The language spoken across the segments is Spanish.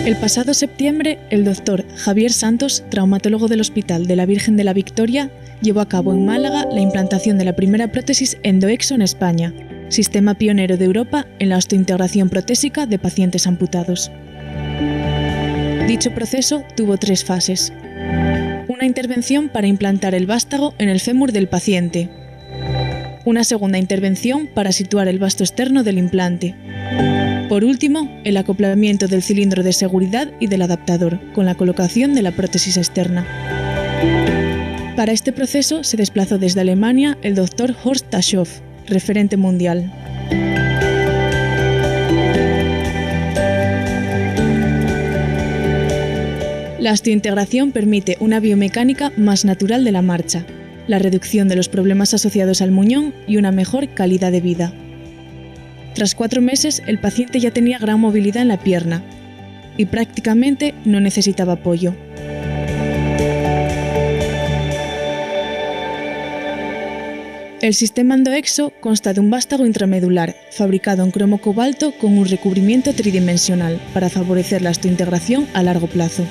El pasado septiembre, el doctor Javier Santos, traumatólogo del Hospital de la Virgen de la Victoria, llevó a cabo en Málaga la implantación de la primera prótesis EndoExo en España, sistema pionero de Europa en la osteointegración protésica de pacientes amputados. Dicho proceso tuvo 3 fases. Una intervención para implantar el vástago en el fémur del paciente. Una segunda intervención para situar el vasto externo del implante. Por último, el acoplamiento del cilindro de seguridad y del adaptador, con la colocación de la prótesis externa. Para este proceso se desplazó desde Alemania el Dr. Horst Taschow, referente mundial. La osteointegración permite una biomecánica más natural de la marcha, la reducción de los problemas asociados al muñón y una mejor calidad de vida. Tras 4 meses, el paciente ya tenía gran movilidad en la pierna y prácticamente no necesitaba apoyo. El sistema EndoExo consta de un vástago intramedular, fabricado en cromo cobalto con un recubrimiento tridimensional para favorecer la osteointegración a largo plazo.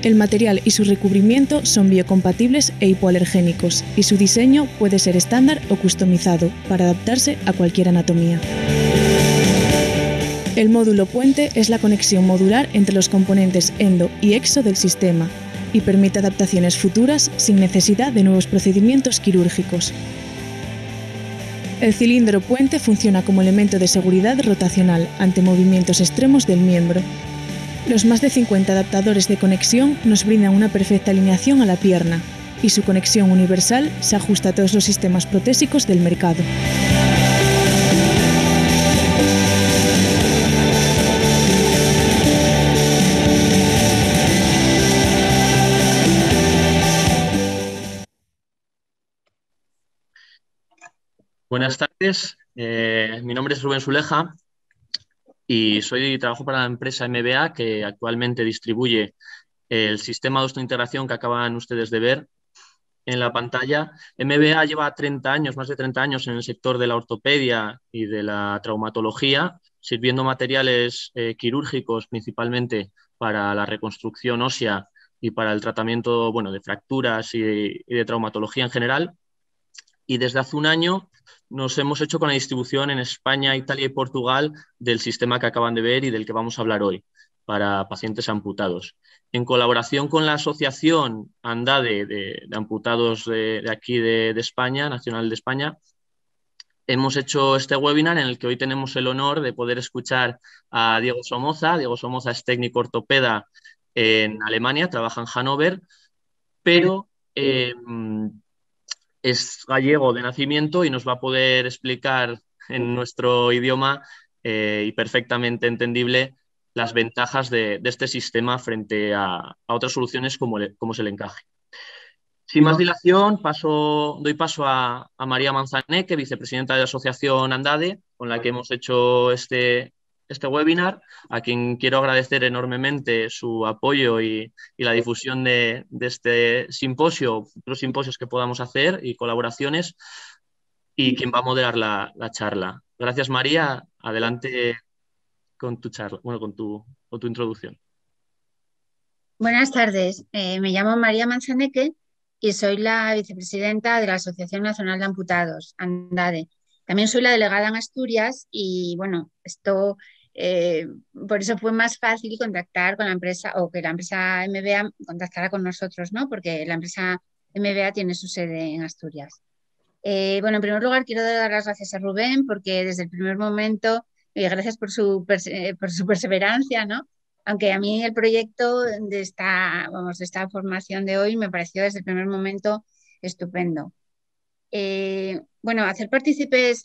El material y su recubrimiento son biocompatibles e hipoalergénicos, y su diseño puede ser estándar o customizado para adaptarse a cualquier anatomía. El módulo puente es la conexión modular entre los componentes endo y exo del sistema y permite adaptaciones futuras sin necesidad de nuevos procedimientos quirúrgicos. El cilindro puente funciona como elemento de seguridad rotacional ante movimientos extremos del miembro. Los más de 50 adaptadores de conexión nos brindan una perfecta alineación a la pierna, y su conexión universal se ajusta a todos los sistemas protésicos del mercado. Buenas tardes, mi nombre es Rubén Suleja y trabajo para la empresa MBA, que actualmente distribuye el sistema de osteointegración que acaban ustedes de ver en la pantalla. MBA lleva 30 años, más de 30 años en el sector de la ortopedia y de la traumatología, sirviendo materiales quirúrgicos principalmente para la reconstrucción ósea y para el tratamiento, de fracturas y de traumatología en general. Y desde hace un año nos hemos hecho con la distribución en España, Italia y Portugal del sistema que acaban de ver y del que vamos a hablar hoy para pacientes amputados. En colaboración con la Asociación ANDADE de amputados de aquí de España, Nacional de España, hemos hecho este webinar en el que hoy tenemos el honor de poder escuchar a Diego Somoza. Diego Somoza es técnico ortopeda en Alemania, trabaja en Hannover, pero es gallego de nacimiento y nos va a poder explicar en nuestro idioma y perfectamente entendible las ventajas de este sistema frente a otras soluciones como es el encaje. Sin más dilación, doy paso a María Manzaneque, vicepresidenta de la Asociación ANDADE, con la que hemos hecho este webinar, a quien quiero agradecer enormemente su apoyo y la difusión de este simposio, otros simposios que podamos hacer y colaboraciones, y quien va a moderar la charla. Gracias, María. Adelante con tu charla, con tu introducción. Buenas tardes. Me llamo María Manzaneque y soy la vicepresidenta de la Asociación Nacional de Amputados, ANDADE. También soy la delegada en Asturias y, por eso fue más fácil contactar con la empresa, o que la empresa MBA contactara con nosotros, ¿no? Porque la empresa MBA tiene su sede en Asturias. En primer lugar, quiero dar las gracias a Rubén porque desde el primer momento, gracias por su perseverancia, ¿no? Aunque a mí el proyecto de esta formación de hoy me pareció desde el primer momento estupendo. Hacer partícipes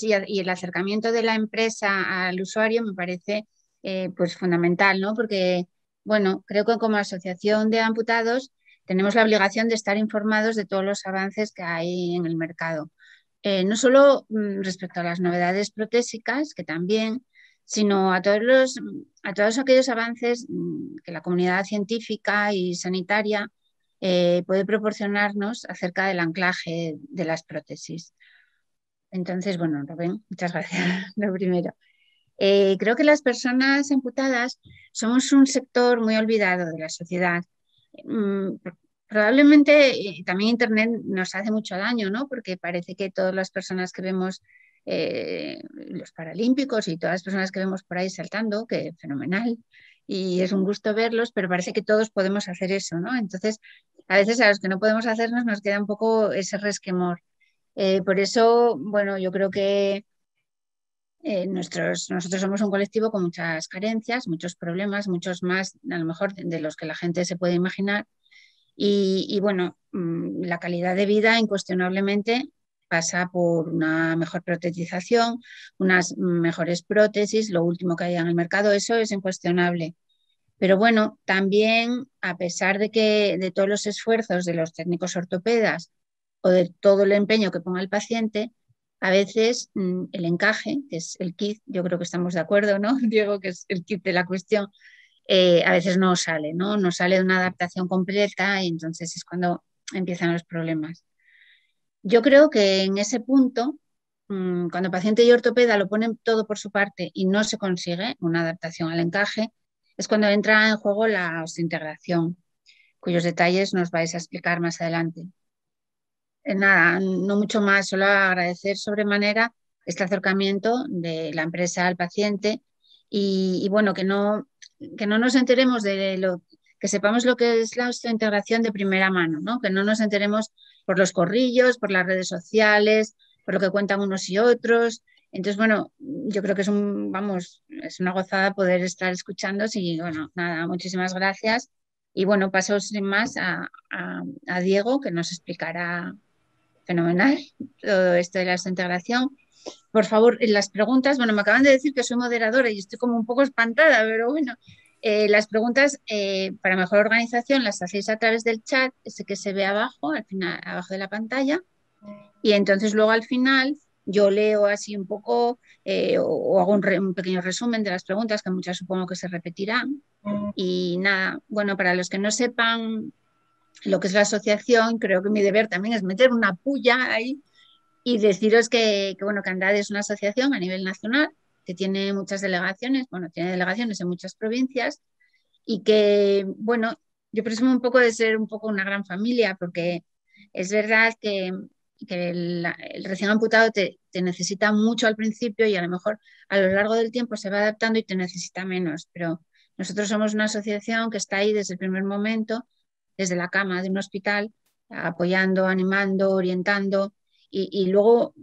y el acercamiento de la empresa al usuario me parece fundamental, ¿no? Porque, creo que como asociación de amputados tenemos la obligación de estar informados de todos los avances que hay en el mercado. No solo respecto a las novedades protésicas, que también, sino a todos aquellos avances que la comunidad científica y sanitaria puede proporcionarnos acerca del anclaje de las prótesis. Entonces, Rubén, muchas gracias, lo primero. Creo que las personas amputadas somos un sector muy olvidado de la sociedad. Mm, Probablemente también Internet nos hace mucho daño, ¿no? Porque parece que todas las personas que vemos, los paralímpicos y todas las personas que vemos por ahí saltando, que fenomenal, y es un gusto verlos, pero parece que todos podemos hacer eso, ¿no? Entonces, a veces a los que no podemos hacernos nos queda un poco ese resquemor. Por eso, bueno, yo creo que nosotros somos un colectivo con muchas carencias, muchos problemas, muchos más a lo mejor de los que la gente se puede imaginar. Y bueno, la calidad de vida incuestionablemente pasa por una mejor protetización, unas mejores prótesis, lo último que hay en el mercado, eso es incuestionable. Pero bueno, también a pesar de todos los esfuerzos de los técnicos ortopedas o de todo el empeño que ponga el paciente, a veces el encaje, que es el kit, yo creo que estamos de acuerdo, ¿no, Diego? Que es el kit de la cuestión, a veces no sale, ¿no? No sale de una adaptación completa y entonces es cuando empiezan los problemas. Yo creo que en ese punto, cuando paciente y ortopeda lo ponen todo por su parte y no se consigue una adaptación al encaje, es cuando entra en juego la osteointegración, cuyos detalles nos vais a explicar más adelante. Nada, no mucho más, solo agradecer sobremanera este acercamiento de la empresa al paciente y bueno, que no nos enteremos de lo, que sepamos lo que es la osteointegración de primera mano, ¿no? Que no nos enteremos por los corrillos, por las redes sociales, por lo que cuentan unos y otros. Entonces, bueno, yo creo que vamos, es una gozada poder estar escuchando y bueno, nada, muchísimas gracias. Y bueno, paso sin más a Diego, que nos explicará fenomenal todo esto de la integración. Por favor, en las preguntas, bueno, me acaban de decir que soy moderadora y estoy como un poco espantada, pero bueno, las preguntas para mejor organización las hacéis a través del chat, ese que se ve abajo, al final, abajo de la pantalla, y entonces luego al final yo leo así un poco o hago un pequeño resumen de las preguntas, que muchas supongo que se repetirán. Y nada, bueno, para los que no sepan lo que es la asociación, creo que mi deber también es meter una puya ahí y deciros bueno, que ANDAD es una asociación a nivel nacional que tiene muchas delegaciones, bueno, tiene delegaciones en muchas provincias y que, bueno, yo presumo un poco de ser un poco una gran familia porque es verdad que el recién amputado te necesita mucho al principio y a lo mejor a lo largo del tiempo se va adaptando y te necesita menos, pero nosotros somos una asociación que está ahí desde el primer momento, desde la cama de un hospital, apoyando, animando, orientando y luego,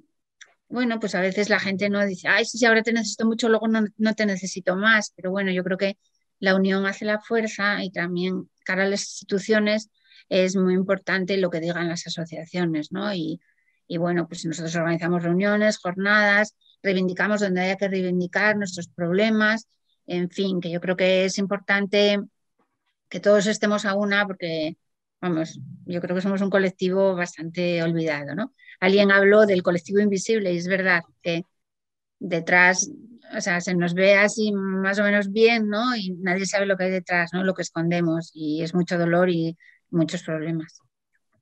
bueno, pues a veces la gente no dice, ay, sí, sí, ahora te necesito mucho, luego no te necesito más, pero bueno, yo creo que la unión hace la fuerza y también cara a las instituciones es muy importante lo que digan las asociaciones, ¿no? Y bueno, pues nosotros organizamos reuniones, jornadas, reivindicamos donde haya que reivindicar nuestros problemas, en fin, que yo creo que es importante que todos estemos a una porque, vamos, yo creo que somos un colectivo bastante olvidado, ¿no? Alguien habló del colectivo invisible y es verdad que detrás, o sea, se nos ve así más o menos bien, ¿no? Y nadie sabe lo que hay detrás, ¿no? Lo que escondemos y es mucho dolor y muchos problemas.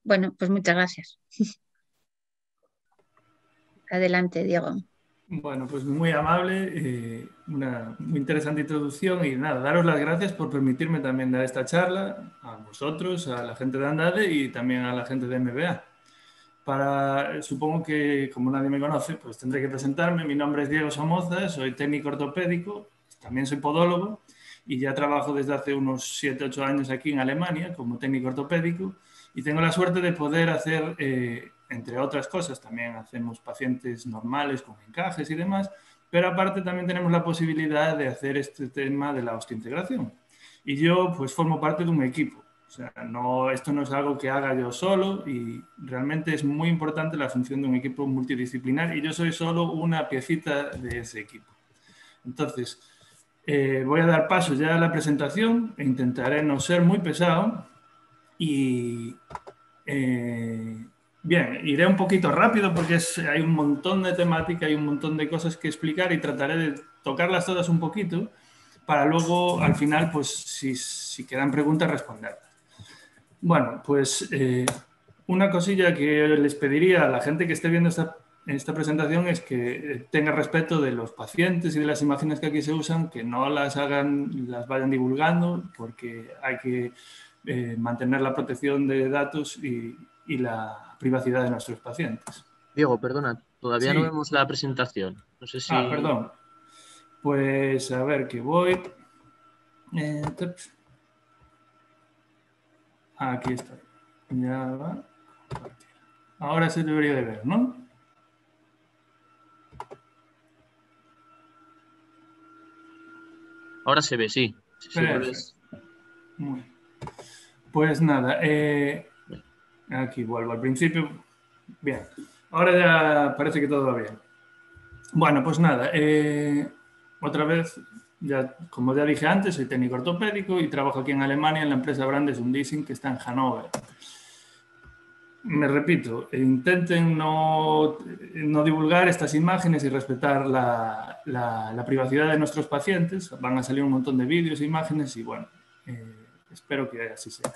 Bueno, pues muchas gracias. Adelante, Diego. Bueno, pues muy amable, una muy interesante introducción y nada, daros las gracias por permitirme también dar esta charla a vosotros, a la gente de ANDADE y también a la gente de MBA. Supongo que como nadie me conoce, pues tendré que presentarme. Mi nombre es Diego Somoza, soy técnico ortopédico, también soy podólogo y ya trabajo desde hace unos 7-8 años aquí en Alemania como técnico ortopédico y tengo la suerte de poder hacer, entre otras cosas, también hacemos pacientes normales con encajes y demás, pero aparte también tenemos la posibilidad de hacer este tema de la osteointegración. Y yo pues formo parte de un equipo. O sea, esto no es algo que haga yo solo y realmente es muy importante la función de un equipo multidisciplinar y yo soy solo una piecita de ese equipo. Entonces, voy a dar paso ya a la presentación e intentaré no ser muy pesado y bien, iré un poquito rápido porque hay un montón de temática, hay un montón de cosas que explicar y trataré de tocarlas todas un poquito para luego al final, pues si quedan preguntas, responderlas. Bueno, pues una cosilla que les pediría a la gente que esté viendo esta presentación es que tenga respeto de los pacientes y de las imágenes que aquí se usan, que no las vayan divulgando, porque hay que mantener la protección de datos y la privacidad de nuestros pacientes. Diego, perdona, todavía Sí. no vemos la presentación. No sé si... Perdón. Pues a ver que voy. Aquí está. Ya va. Ahora se debería de ver, ¿no? Ahora se ve, sí. Sí, Muy bien. Pues nada, aquí vuelvo al principio. Bien, ahora ya parece que todo va bien. Bueno, pues nada, otra vez, como ya dije antes, soy técnico ortopédico y trabajo aquí en Alemania en la empresa Brandes und Leasing, que está en Hannover. Me repito, intenten no divulgar estas imágenes y respetar la privacidad de nuestros pacientes. Van a salir un montón de vídeos e imágenes y bueno, espero que así sea.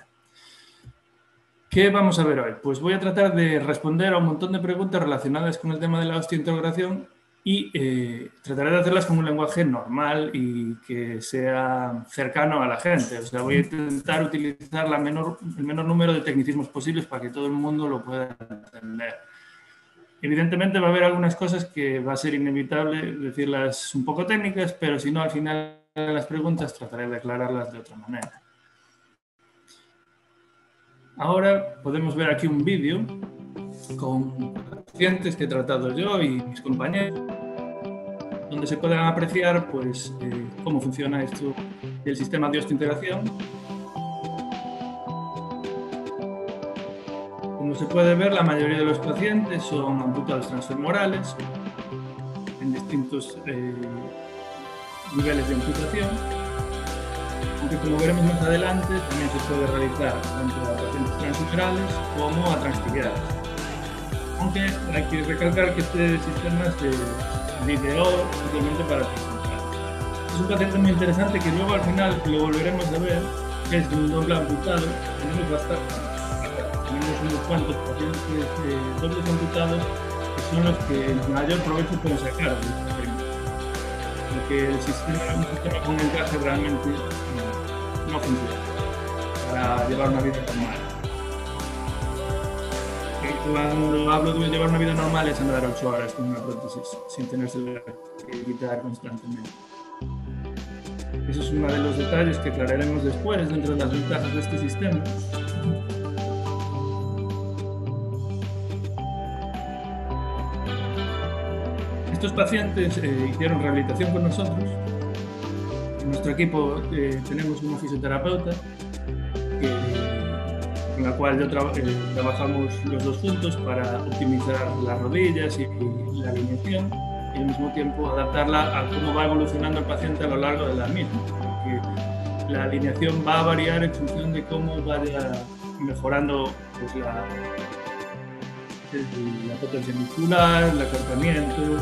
¿Qué vamos a ver hoy? Pues voy a tratar de responder a un montón de preguntas relacionadas con el tema de la osteointegración y trataré de hacerlas con un lenguaje normal y que sea cercano a la gente. O sea, voy a intentar utilizar el menor número de tecnicismos posibles para que todo el mundo lo pueda entender. Evidentemente va a haber algunas cosas que va a ser inevitable decirlas un poco técnicas, pero si no, al final de las preguntas trataré de aclararlas de otra manera. Ahora podemos ver aquí un vídeo con pacientes que he tratado yo y mis compañeros, donde se pueden apreciar pues, cómo funciona esto del sistema de osteointegración. Como se puede ver, la mayoría de los pacientes son amputados transfemorales en distintos niveles de amputación, aunque como veremos más adelante también se puede realizar tanto a pacientes transfemorales como a transtibiales. Aunque hay que recalcar que este sistema se ideó simplemente para transfemorales. Es un paciente muy interesante que luego al final lo volveremos a ver, que es de un doble amputado. Tenemos unos cuantos pacientes dobles amputados que son los que el mayor provecho pueden sacar de este experimento. Porque el sistema con encaje realmente no funciona para llevar una vida normal. Cuando hablo de llevar una vida normal es andar 8 horas con una prótesis sin tenerse que quitar constantemente. Eso es uno de los detalles que aclararemos después dentro de las ventajas de este sistema. Estos pacientes hicieron rehabilitación con nosotros. En nuestro equipo tenemos una fisioterapeuta con la cual trabajamos los dos juntos para optimizar las rodillas y la alineación y al mismo tiempo adaptarla a cómo va evolucionando el paciente a lo largo de la misma, porque la alineación va a variar en función de cómo vaya mejorando pues, la potencia muscular, el acortamiento.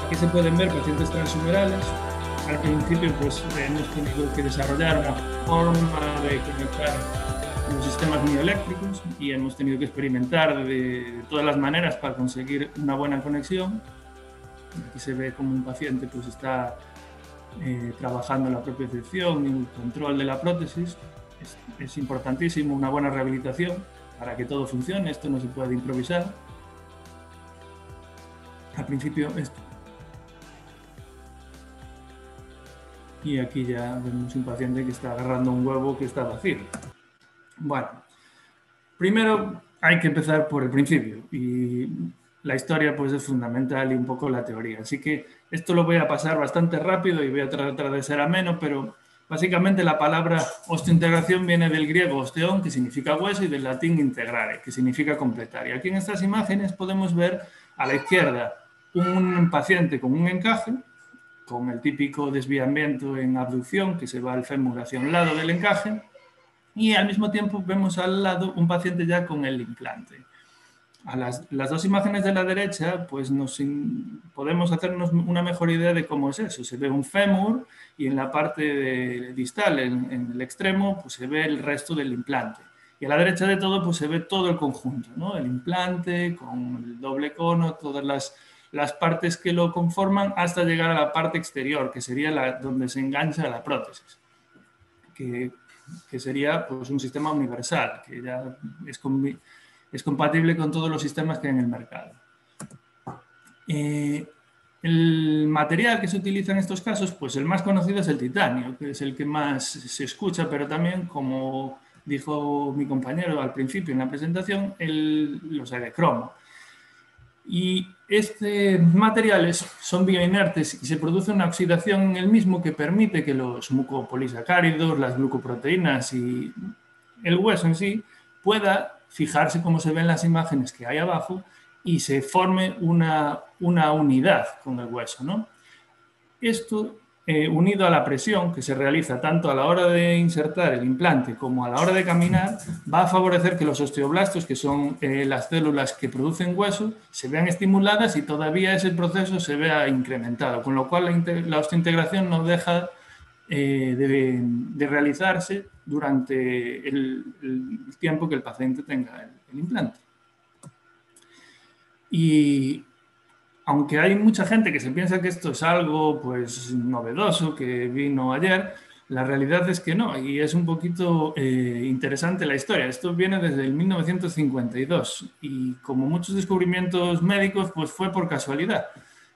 Aquí se pueden ver pacientes transhumerales. Al principio pues, hemos tenido que desarrollar una forma de conectar los sistemas mioeléctricos y hemos tenido que experimentar de todas las maneras para conseguir una buena conexión. Aquí se ve como un paciente pues, está trabajando en la propiocepción y el control de la prótesis. Es importantísimo una buena rehabilitación para que todo funcione. Esto no se puede improvisar. Al principio esto. Y aquí ya vemos un paciente que está agarrando un huevo que está vacío. Bueno, primero hay que empezar por el principio y la historia pues es fundamental y un poco la teoría. Así que esto lo voy a pasar bastante rápido y voy a tratar de ser ameno, pero básicamente la palabra osteointegración viene del griego osteón, que significa hueso, y del latín integrare, que significa completar. Y aquí en estas imágenes podemos ver a la izquierda un paciente con un encaje, con el típico desviamiento en abducción, que se va el fémur hacia un lado del encaje, y al mismo tiempo vemos al lado un paciente ya con el implante. A las dos imágenes de la derecha, pues podemos hacernos una mejor idea de cómo es eso. Se ve un fémur y en la parte distal, en el extremo, pues se ve el resto del implante. Y a la derecha de todo pues se ve todo el conjunto, ¿no? El implante con el doble cono, todas las partes que lo conforman hasta llegar a la parte exterior, que sería donde se engancha la prótesis, que sería pues, un sistema universal, que ya es compatible con todos los sistemas que hay en el mercado. El material que se utiliza en estos casos, pues el más conocido es el titanio, que es el que más se escucha, pero también, como dijo mi compañero al principio en la presentación, los hay de cromo. Y estos materiales son bioinertes y se produce una oxidación en el mismo que permite que los mucopolisacáridos, las glucoproteínas y el hueso en sí pueda fijarse, como se ven en las imágenes que hay abajo, y se forme una unidad con el hueso, ¿no? Esto, unido a la presión que se realiza tanto a la hora de insertar el implante como a la hora de caminar, va a favorecer que los osteoblastos, que son las células que producen hueso, se vean estimuladas y todavía ese proceso se vea incrementado, con lo cual la osteointegración no deja de realizarse durante el tiempo que el paciente tenga el implante. Y aunque hay mucha gente que se piensa que esto es algo pues novedoso, que vino ayer, la realidad es que no, y es un poquito interesante la historia. Esto viene desde el 1952 y como muchos descubrimientos médicos, pues fue por casualidad.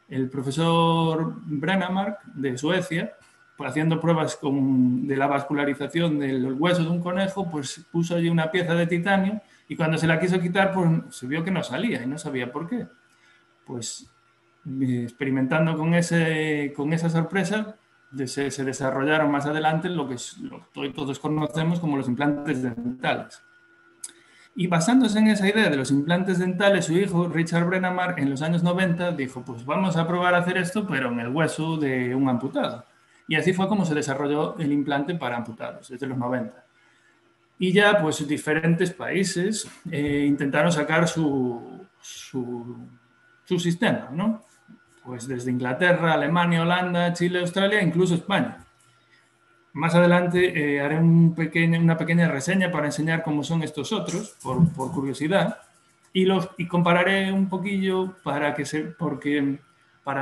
El profesor Brennemark de Suecia, pues, haciendo pruebas de la vascularización del hueso de un conejo, pues puso allí una pieza de titanio y cuando se la quiso quitar, pues se vio que no salía y no sabía por qué. Pues experimentando con esa sorpresa, se desarrollaron más adelante lo que todos conocemos como los implantes dentales. Y basándose en esa idea de los implantes dentales, su hijo, Richard Brennemark, en los años 90, dijo, pues vamos a probar a hacer esto, pero en el hueso de un amputado. Y así fue como se desarrolló el implante para amputados, desde los 90. Y ya, pues, diferentes países intentaron sacar su sistema, ¿no? Pues desde Inglaterra, Alemania, Holanda, Chile, Australia, incluso España. Más adelante haré una pequeña reseña para enseñar cómo son estos otros, por curiosidad, y compararé un poquillo para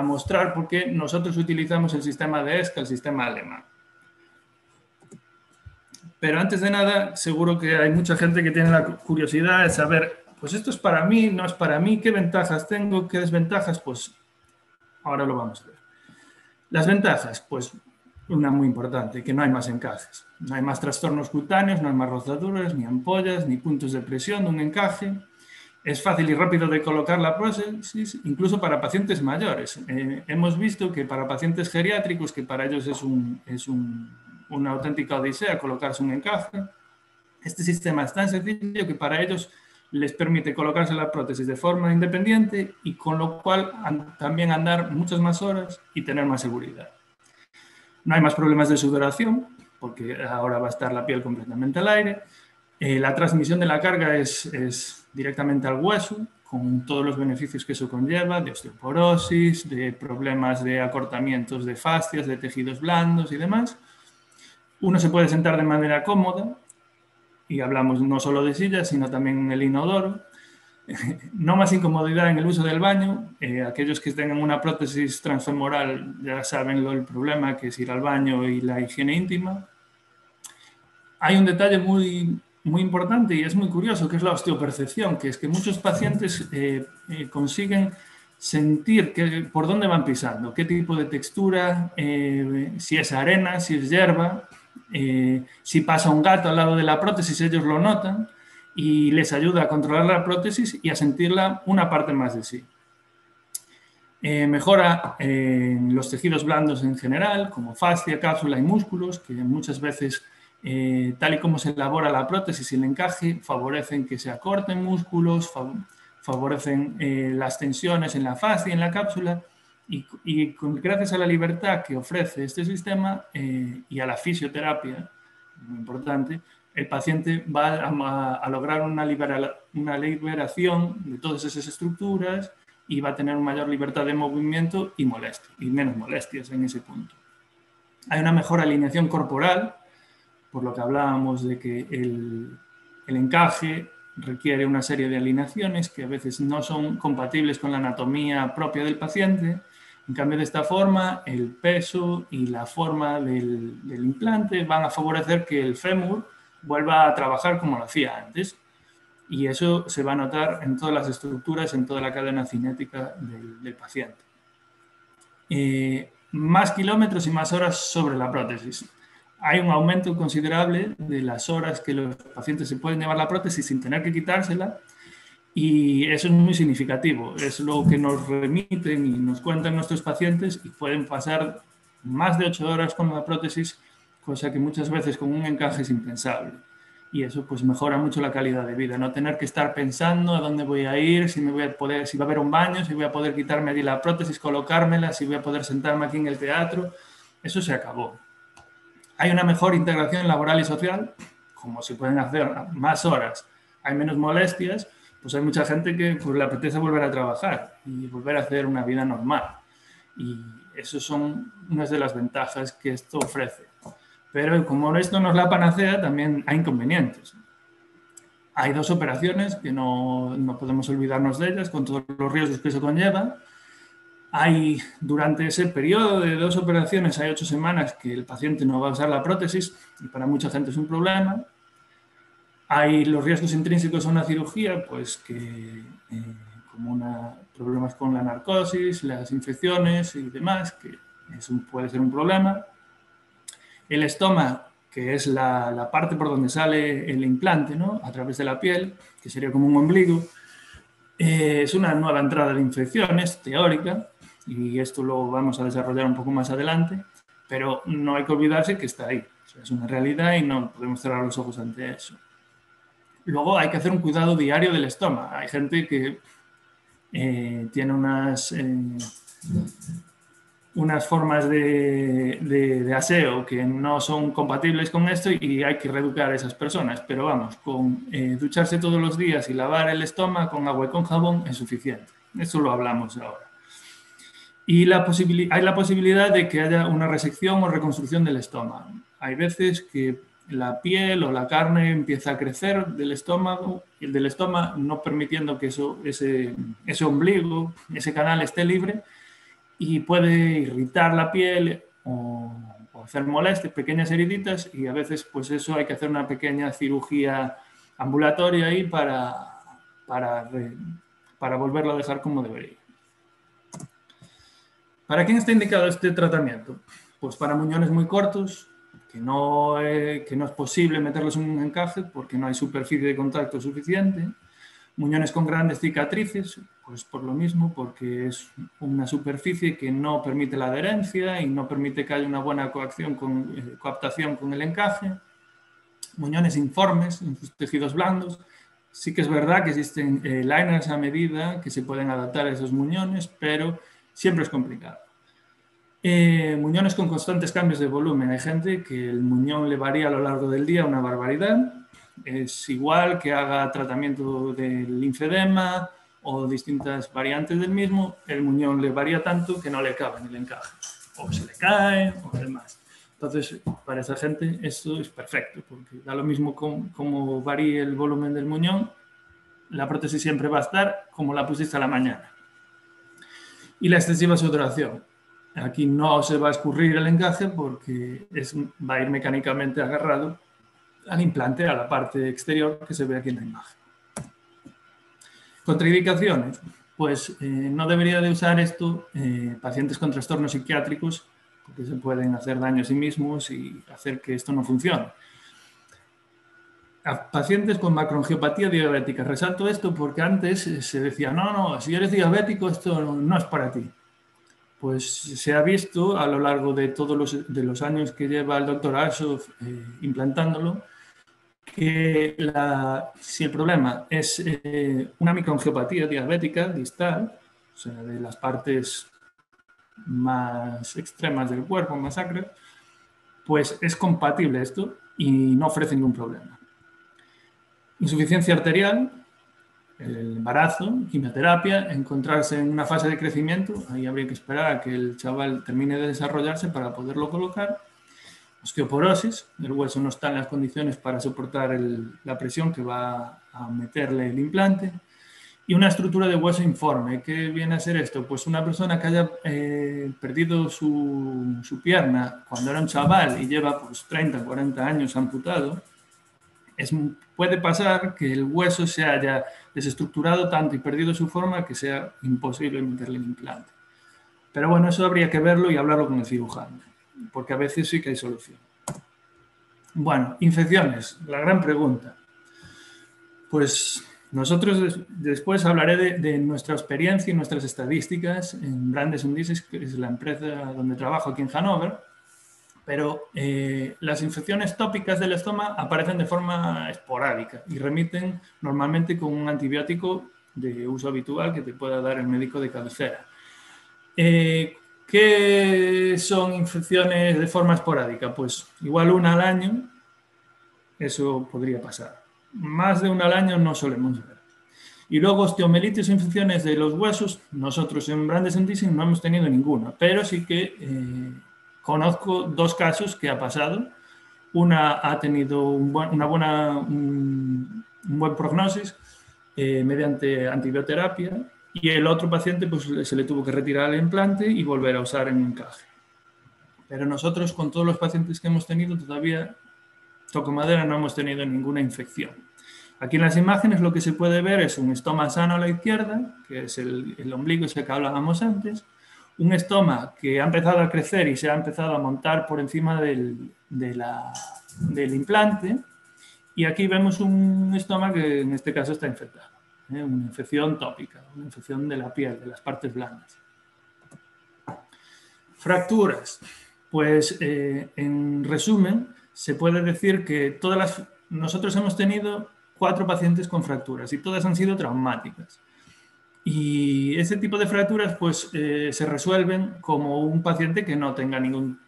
mostrar por qué nosotros utilizamos el sistema de ESCA, el sistema alemán. Pero antes de nada, seguro que hay mucha gente que tiene la curiosidad de saber, pues esto es para mí, no es para mí, qué ventajas tengo, qué desventajas, pues ahora lo vamos a ver. Las ventajas, pues una muy importante, que no hay más encajes. No hay más trastornos cutáneos, no hay más rozaduras, ni ampollas, ni puntos de presión de un encaje. Es fácil y rápido de colocar la prótesis, incluso para pacientes mayores. Hemos visto que para pacientes geriátricos, que para ellos es una auténtica odisea colocarse un encaje, este sistema es tan sencillo que para ellos les permite colocarse la prótesis de forma independiente y con lo cual también andar muchas más horas y tener más seguridad. No hay más problemas de sudoración, porque ahora va a estar la piel completamente al aire. La transmisión de la carga es directamente al hueso, con todos los beneficios que eso conlleva, de osteoporosis, de problemas de acortamientos de fascias, de tejidos blandos y demás. Uno se puede sentar de manera cómoda, y hablamos no solo de sillas, sino también en el inodoro. No más incomodidad en el uso del baño. Aquellos que tengan una prótesis transfemoral ya saben el problema que es ir al baño y la higiene íntima. Hay un detalle muy importante y es muy curioso, que es la osteopercepción, que es que muchos pacientes consiguen sentir por dónde van pisando, qué tipo de textura, si es arena, si es hierba, si pasa un gato al lado de la prótesis, ellos lo notan y les ayuda a controlar la prótesis y a sentirla una parte más de sí. Mejora los tejidos blandos en general, como fascia, cápsula y músculos, que muchas veces, tal y como se elabora la prótesis y el encaje, favorecen que se acorten músculos, favorecen las tensiones en la fascia y en la cápsula, y gracias a la libertad que ofrece este sistema y a la fisioterapia, muy importante, el paciente va a lograr una liberación de todas esas estructuras y va a tener una mayor libertad de movimiento y menos molestias en ese punto. Hay una mejor alineación corporal, por lo que hablábamos de que el encaje requiere una serie de alineaciones que a veces no son compatibles con la anatomía propia del paciente. En cambio, de esta forma, el peso y la forma del implante van a favorecer que el fémur vuelva a trabajar como lo hacía antes. Y eso se va a notar en todas las estructuras, en toda la cadena cinética del paciente. Más kilómetros y más horas sobre la prótesis. Hay un aumento considerable de las horas que los pacientes se pueden llevar la prótesis sin tener que quitársela, y eso es muy significativo. Es lo que nos remiten y nos cuentan nuestros pacientes, y pueden pasar más de 8 horas con la prótesis, cosa que muchas veces con un encaje es impensable. Y eso pues mejora mucho la calidad de vida, no tener que estar pensando a dónde voy a ir, si va a haber un baño, si voy a poder quitarme allí la prótesis, colocármela, si voy a poder sentarme aquí en el teatro. Eso se acabó. Hay una mejor integración laboral y social, como se pueden hacer más horas, hay menos molestias, pues hay mucha gente que pues, le apetece volver a trabajar y volver a hacer una vida normal. Y eso son unas de las ventajas que esto ofrece. Pero como esto no es la panacea, también hay inconvenientes. Hay 2 operaciones que no podemos olvidarnos de ellas, con todos los riesgos que eso conlleva. Durante ese periodo de 2 operaciones, hay 8 semanas que el paciente no va a usar la prótesis, y para mucha gente es un problema. Hay los riesgos intrínsecos a una cirugía, pues que como problemas con la narcosis, las infecciones y demás, que eso puede ser un problema. El estoma, que es la parte por donde sale el implante, ¿no? A través de la piel, que sería como un ombligo, es una nueva entrada de infecciones teórica, y esto lo vamos a desarrollar un poco más adelante, pero no hay que olvidarse que está ahí. O sea, es una realidad y no podemos cerrar los ojos ante eso. Luego hay que hacer un cuidado diario del estoma. Hay gente que tiene unas formas de aseo que no son compatibles con esto, y hay que reeducar a esas personas. Pero vamos, con ducharse todos los días y lavar el estómago con agua y con jabón es suficiente. Eso lo hablamos ahora. Y hay la posibilidad de que haya una resección o reconstrucción del estómago. Hay veces que la piel o la carne empieza a crecer del estómago, no permitiendo que ese ombligo, ese canal esté libre, y puede irritar la piel o hacer molestias, pequeñas heriditas, y a veces pues eso hay que hacer una pequeña cirugía ambulatoria ahí para volverlo a dejar como debería. ¿Para quién está indicado este tratamiento? Pues para muñones muy cortos, que no es posible meterlos en un encaje porque no hay superficie de contacto suficiente. Muñones con grandes cicatrices, pues por lo mismo, porque es una superficie que no permite la adherencia y no permite que haya una buena coaptación con el encaje. Muñones informes, en sus tejidos blandos. Sí que es verdad que existen liners a medida que se pueden adaptar a esos muñones, pero siempre es complicado. Muñones con constantes cambios de volumen. Hay gente que el muñón le varía a lo largo del día una barbaridad. Es igual que haga tratamiento del linfedema o distintas variantes del mismo, el muñón le varía tanto que no le cabe ni le encaja. O se le cae o demás. Entonces, para esa gente esto es perfecto, porque da lo mismo como varíe el volumen del muñón, la prótesis siempre va a estar como la pusiste a la mañana. Y la excesiva sudoración. Aquí no se va a escurrir el encaje porque va a ir mecánicamente agarrado al implante, a la parte exterior que se ve aquí en la imagen. Contraindicaciones. Pues no debería de usar esto pacientes con trastornos psiquiátricos, porque se pueden hacer daño a sí mismos y hacer que esto no funcione. A pacientes con macroangiopatía diabética. Resalto esto porque antes se decía, no, si eres diabético esto no es para ti. Pues se ha visto a lo largo de todos los años que lleva el doctor Arshoff implantándolo, que si el problema es una microangiopatía diabética distal, o sea, de las partes más extremas del cuerpo, más sacras, pues es compatible esto y no ofrece ningún problema. Insuficiencia arterial, el embarazo, quimioterapia, encontrarse en una fase de crecimiento, ahí habría que esperar a que el chaval termine de desarrollarse para poderlo colocar. osteoporosis, el hueso no está en las condiciones para soportar la presión que va a meterle el implante, y una estructura de hueso informe. ¿Qué viene a ser esto? Pues una persona que haya perdido su pierna cuando era un chaval y lleva pues 30, 40 años amputado, puede pasar que el hueso se haya desestructurado tanto y perdido su forma que sea imposible meterle el implante. Pero bueno, eso habría que verlo y hablarlo con el cirujano, porque a veces sí que hay solución. Bueno, infecciones, la gran pregunta. Pues nosotros después hablaré de nuestra experiencia y nuestras estadísticas en Brandes und Disease, que es la empresa donde trabajo aquí en Hannover, pero las infecciones tópicas del estómago aparecen de forma esporádica y remiten normalmente con un antibiótico de uso habitual que te pueda dar el médico de cabecera. ¿Qué son infecciones de forma esporádica? Pues igual una al año, eso podría pasar. Más de una al año no solemos ver. Y luego osteomelitis o infecciones de los huesos, nosotros en Brandes und Disease no hemos tenido ninguna, pero sí que conozco 2 casos que ha pasado. Una ha tenido un buen prognosis mediante antibioterapia, y el otro paciente pues, se le tuvo que retirar el implante y volver a usar en encaje. Pero nosotros con todos los pacientes que hemos tenido todavía, toco madera, no hemos tenido ninguna infección. Aquí en las imágenes lo que se puede ver es un estoma sano a la izquierda, que es el ombligo ese que hablábamos antes, un estoma que ha empezado a crecer y se ha empezado a montar por encima del implante, y aquí vemos un estoma que en este caso está infectado, una infección tópica, una infección de la piel, de las partes blandas. Fracturas. Pues en resumen, se puede decir que nosotros hemos tenido 4 pacientes con fracturas y todas han sido traumáticas. Y ese tipo de fracturas pues, se resuelven como un paciente que no tenga ningún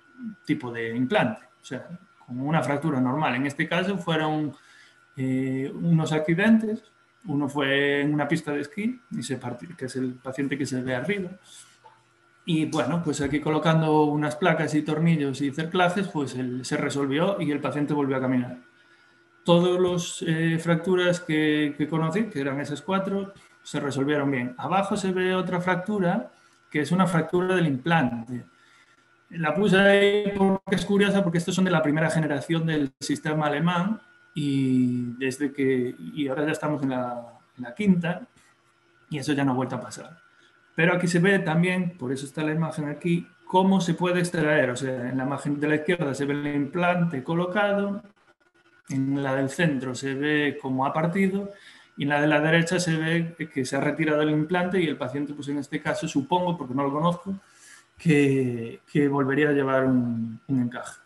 tipo de implante, o sea, como una fractura normal. En este caso fueron unos accidentes, uno fue en una pista de esquí, que es el paciente que se ve arriba. Y bueno, pues aquí colocando unas placas y tornillos y cerclajes, pues se resolvió y el paciente volvió a caminar. Todas las fracturas que conocí, que eran esas 4, se resolvieron bien. Abajo se ve otra fractura, que es una fractura del implante. La puse ahí porque es curiosa, porque estos son de la primera generación del sistema alemán y ahora ya estamos en la quinta y eso ya no ha vuelto a pasar. Pero aquí se ve también, por eso está la imagen aquí, cómo se puede extraer. O sea, en la imagen de la izquierda se ve el implante colocado, en la del centro se ve cómo ha partido y en la de la derecha se ve que se ha retirado el implante y el paciente, pues en este caso, supongo, porque no lo conozco, que volvería a llevar un encaje.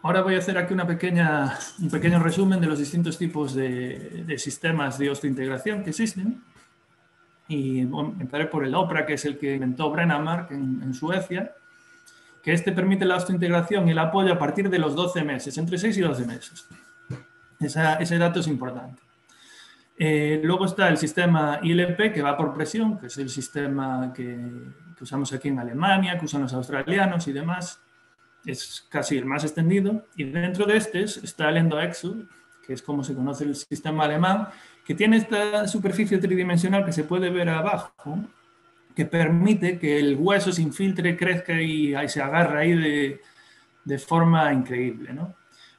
Ahora voy a hacer aquí un pequeño resumen de los distintos tipos de sistemas de osteointegración que existen. Y empezaré por el OPRA, que es el que inventó Brennamark en Suecia, que permite la osteointegración y el apoyo a partir de los 12 meses, entre 6 y 12 meses. Ese dato es importante. Luego está el sistema ILP, que va por presión, que es el sistema que usamos aquí en Alemania, que usan los australianos y demás. Es casi el más extendido, y dentro de está el EndoExo, que es como se conoce el sistema alemán, que tiene esta superficie tridimensional que se puede ver abajo, que permite que el hueso se infiltre, crezca y se agarre ahí de forma increíble, ¿no?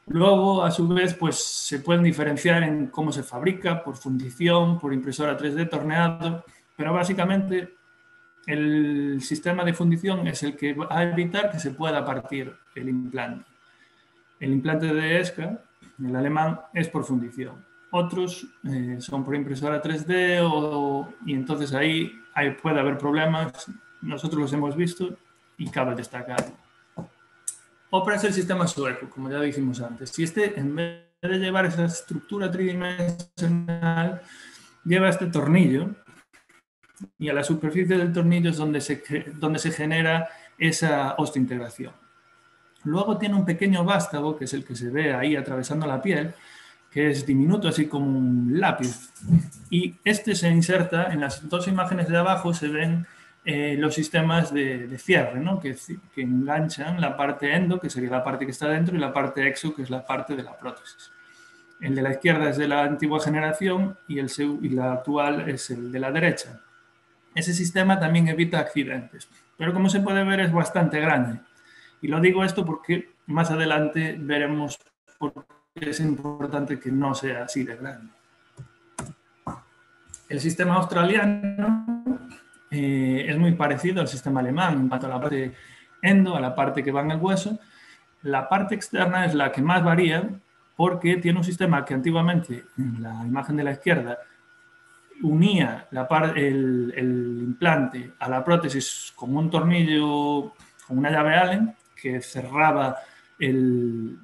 Luego, a su vez, pues se pueden diferenciar en cómo se fabrica, por fundición, por impresora 3D torneado, pero básicamente el sistema de fundición es el que va a evitar que se pueda partir el implante. El implante de ESCA, el alemán, es por fundición. Otros son por impresora 3D y entonces ahí puede haber problemas. Nosotros los hemos visto y cabe destacar. OPRA es el sistema sueco, como ya dijimos antes. Si en vez de llevar esa estructura tridimensional, lleva este tornillo, y a la superficie del tornillo es donde se genera esa osteointegración. Luego tiene un pequeño vástago, que es el que se ve ahí atravesando la piel, que es diminuto, así como un lápiz. Y se inserta, en las 2 imágenes de abajo se ven los sistemas de cierre, ¿no? que enganchan la parte endo, que sería la parte que está dentro, y la parte exo, que es la parte de la prótesis. El de la izquierda es de la antigua generación y la actual es el de la derecha. Ese sistema también evita accidentes, pero como se puede ver es bastante grande. Y lo digo esto porque más adelante veremos por qué es importante que no sea así de grande. El sistema australiano es muy parecido al sistema alemán en cuanto a la parte endo, a la parte que va en el hueso. La parte externa es la que más varía porque tiene un sistema que antiguamente, en la imagen de la izquierda, unía el implante a la prótesis con un tornillo, con una llave Allen, que cerraba el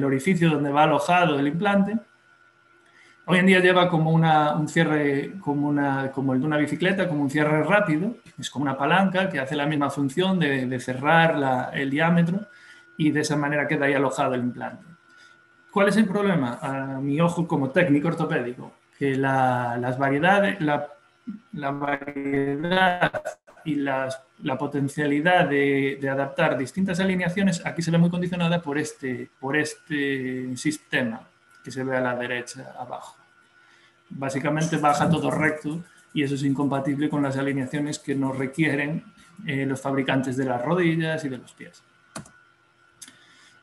orificio donde va alojado el implante. Hoy en día lleva como un cierre como el de una bicicleta, como un cierre rápido. Es como una palanca que hace la misma función de cerrar el diámetro y de esa manera queda ahí alojado el implante. ¿Cuál es el problema? A mi ojo como técnico ortopédico, que la variedad y la potencialidad de adaptar distintas alineaciones aquí se ve muy condicionada por este sistema que se ve a la derecha abajo. Básicamente baja todo recto y eso es incompatible con las alineaciones que nos requieren los fabricantes de las rodillas y de los pies.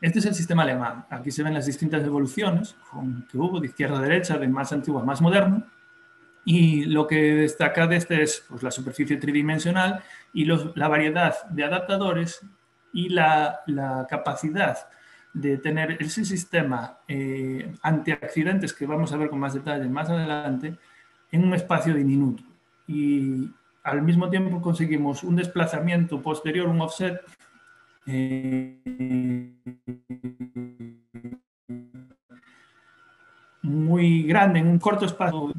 Este es el sistema alemán. Aquí se ven las distintas evoluciones que hubo de izquierda a derecha, de más antiguo a más moderno. Y lo que destaca de este es pues, la superficie tridimensional y la variedad de adaptadores y la capacidad de tener ese sistema antiaccidentes que vamos a ver con más detalle más adelante en un espacio diminuto. Y al mismo tiempo conseguimos un desplazamiento posterior, un offset, muy grande en un corto espacio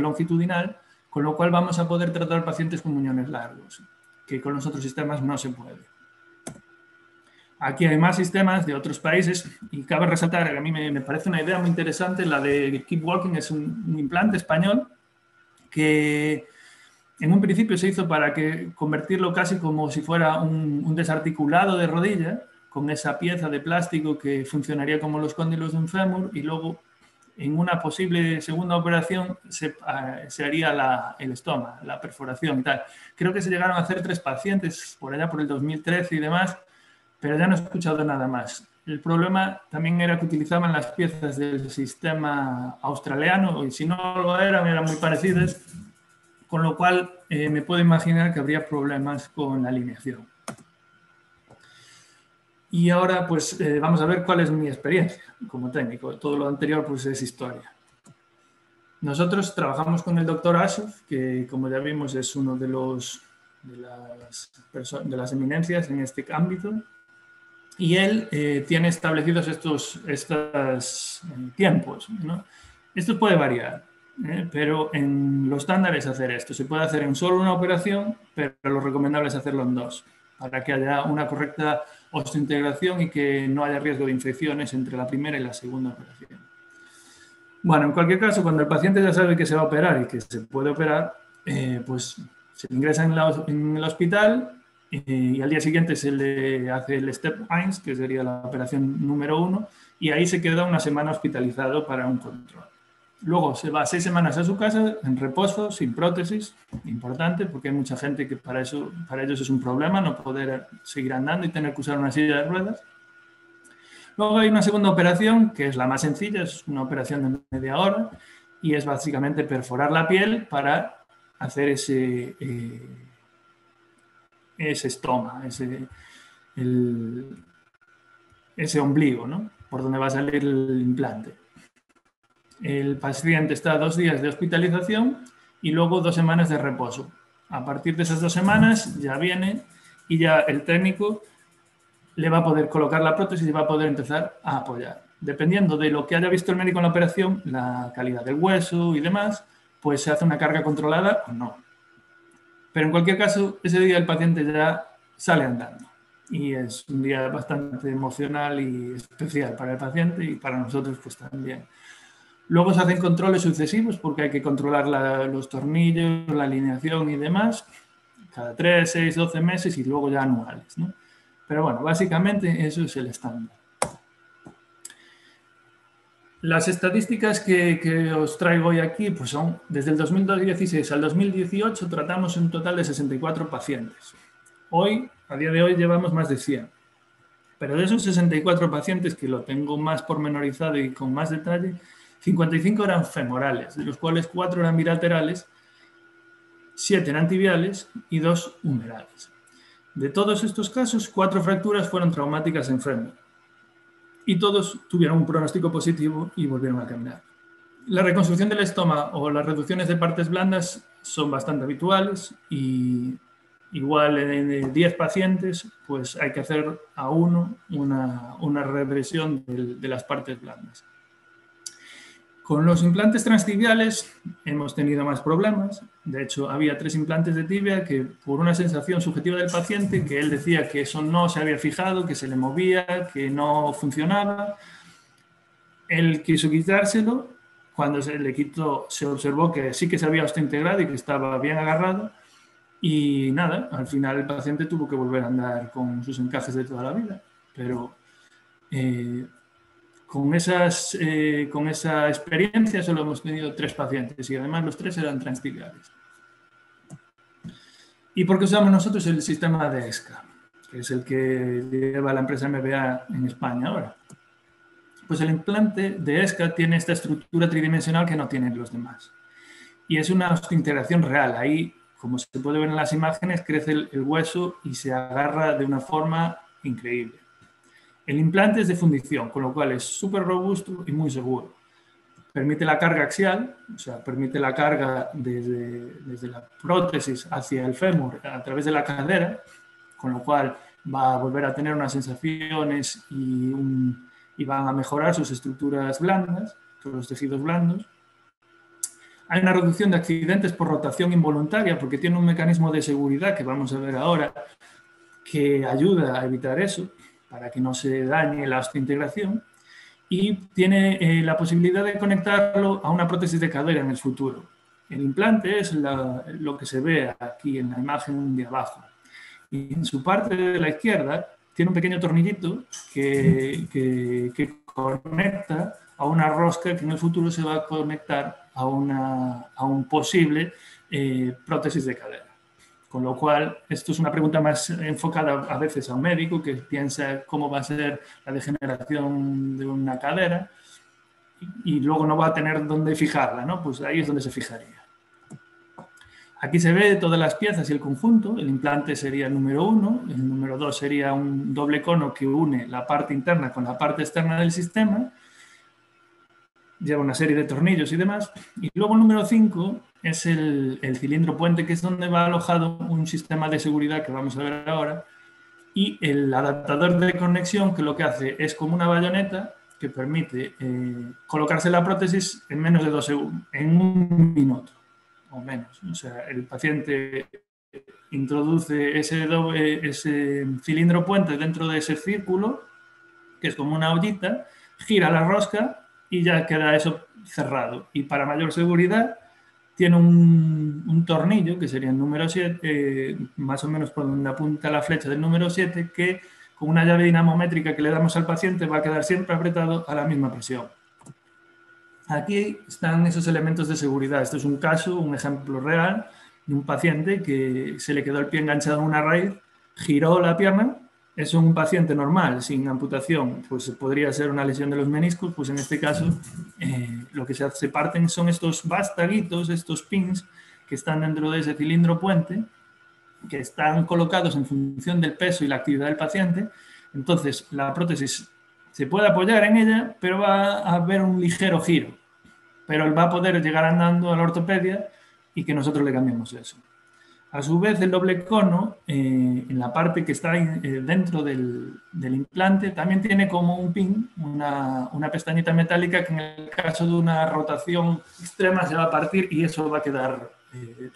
longitudinal, con lo cual vamos a poder tratar pacientes con muñones largos, que con los otros sistemas no se puede. Aquí hay más sistemas de otros países y cabe resaltar, a mí me parece una idea muy interesante, la de Keep Walking. Es un implante español que en un principio se hizo para convertirlo casi como si fuera un desarticulado de rodilla, con esa pieza de plástico que funcionaría como los cóndilos de un fémur, y luego en una posible segunda operación se haría el estoma, la perforación y tal. Creo que se llegaron a hacer 3 pacientes por allá por el 2013 y demás, pero ya no he escuchado nada más. El problema también era que utilizaban las piezas del sistema australiano, y si no lo eran muy parecidas, con lo cual me puedo imaginar que habría problemas con la alineación. Y ahora pues vamos a ver cuál es mi experiencia como técnico. Todo lo anterior pues es historia. Nosotros trabajamos con el doctor Ashoff, que como ya vimos es uno de las eminencias en este ámbito. Y él tiene establecidos estos tiempos, ¿no? Esto puede variar, pero lo estándar es hacer esto. Se puede hacer en solo una operación, pero lo recomendable es hacerlo en 2, para que haya una correcta osteointegración y que no haya riesgo de infecciones entre la primera y la segunda operación. Bueno, en cualquier caso, cuando el paciente ya sabe que se va a operar y que se puede operar, pues se ingresa en el hospital. Y al día siguiente se le hace el Step 1, que sería la operación número 1, y ahí se queda una semana hospitalizado para un control. Luego se va 6 semanas a su casa en reposo, sin prótesis, importante, porque hay mucha gente que para ellos es un problema no poder seguir andando y tener que usar una silla de ruedas. Luego hay una segunda operación, que es la más sencilla, es una operación de media hora, y es básicamente perforar la piel para hacer ese estoma, ese ombligo, ¿no? Por donde va a salir el implante. El paciente está 2 días de hospitalización y luego 2 semanas de reposo. A partir de esas 2 semanas ya viene y ya el técnico le va a poder colocar la prótesis y va a poder empezar a apoyar. Dependiendo de lo que haya visto el médico en la operación, la calidad del hueso y demás, pues se hace una carga controlada o no. Pero en cualquier caso, ese día el paciente ya sale andando y es un día bastante emocional y especial para el paciente y para nosotros pues también. Luego se hacen controles sucesivos porque hay que controlar los tornillos, la alineación y demás, cada 3, 6, 12 meses y luego ya anuales, ¿no? Pero bueno, básicamente eso es el estándar. Las estadísticas que os traigo hoy aquí pues son desde el 2016 al 2018 tratamos un total de 64 pacientes. Hoy, a día de hoy, llevamos más de 100. Pero de esos 64 pacientes, que lo tengo más pormenorizado y con más detalle, 55 eran femorales, de los cuales 4 eran bilaterales, 7 eran tibiales y 2 humerales. De todos estos casos, 4 fracturas fueron traumáticas en fémur y todos tuvieron un pronóstico positivo y volvieron a caminar. La reconstrucción del estómago o las reducciones de partes blandas son bastante habituales y igual en 10 pacientes pues hay que hacer a uno una regresión de las partes blandas. Con los implantes transtibiales hemos tenido más problemas. De hecho, había 3 implantes de tibia que por una sensación subjetiva del paciente, que él decía que eso no se había fijado, que se le movía, que no funcionaba, él quiso quitárselo. Cuando se le quitó, se observó que sí que se había osteointegrado y que estaba bien agarrado. Y nada, al final el paciente tuvo que volver a andar con sus encajes de toda la vida. Pero con esa experiencia solo hemos tenido 3 pacientes y además los 3 eran transtibiales. ¿Y por qué usamos nosotros el sistema de ESCA? Que es el que lleva la empresa MBA en España ahora. Pues el implante de ESCA tiene esta estructura tridimensional que no tienen los demás. Y es una integración real. Ahí, como se puede ver en las imágenes, crece el hueso y se agarra de una forma increíble. El implante es de fundición, con lo cual es súper robusto y muy seguro. Permite la carga axial, o sea, permite la carga desde la prótesis hacia el fémur a través de la cadera, con lo cual va a volver a tener unas sensaciones y van a mejorar sus estructuras blandas, todos los tejidos blandos. Hay una reducción de accidentes por rotación involuntaria porque tiene un mecanismo de seguridad que vamos a ver ahora que ayuda a evitar eso, para que no se dañe la osteointegración, y tiene la posibilidad de conectarlo a una prótesis de cadera en el futuro. El implante es lo que se ve aquí en la imagen de abajo. Y en su parte de la izquierda tiene un pequeño tornillito que conecta a una rosca que en el futuro se va a conectar a un posible prótesis de cadera. Con lo cual, esto es una pregunta más enfocada a veces a un médico que piensa cómo va a ser la degeneración de una cadera y luego no va a tener dónde fijarla, ¿no? Pues ahí es donde se fijaría. Aquí se ve todas las piezas y el conjunto. El implante sería el número 1, el número 2 sería un doble cono que une la parte interna con la parte externa del sistema. Lleva una serie de tornillos y demás. Y luego el número 5 es el cilindro puente, que es donde va alojado un sistema de seguridad que vamos a ver ahora. Y el adaptador de conexión, que lo que hace es como una bayoneta que permite colocarse la prótesis en menos de 2 segundos, en 1 minuto o menos. O sea, el paciente introduce ese cilindro puente dentro de ese círculo, que es como una ollita, gira la rosca y ya queda eso cerrado. Y para mayor seguridad tiene un tornillo, que sería el número 7, más o menos por donde apunta la flecha del número 7, que con una llave dinamométrica que le damos al paciente va a quedar siempre apretado a la misma presión. Aquí están esos elementos de seguridad. Esto es un caso, un ejemplo real de un paciente que se le quedó el pie enganchado en una raíz, giró la pierna. Es un paciente normal, sin amputación, pues podría ser una lesión de los meniscos. Pues en este caso lo que se parten son estos vástaguitos, estos pins que están dentro de ese cilindro puente, que están colocados en función del peso y la actividad del paciente. Entonces la prótesis se puede apoyar en ella, pero va a haber un ligero giro. Pero él va a poder llegar andando a la ortopedia y que nosotros le cambiemos eso. A su vez, el doble cono, en la parte que está dentro del implante, también tiene como un pin, una pestañita metálica que en el caso de una rotación extrema se va a partir y eso va a quedar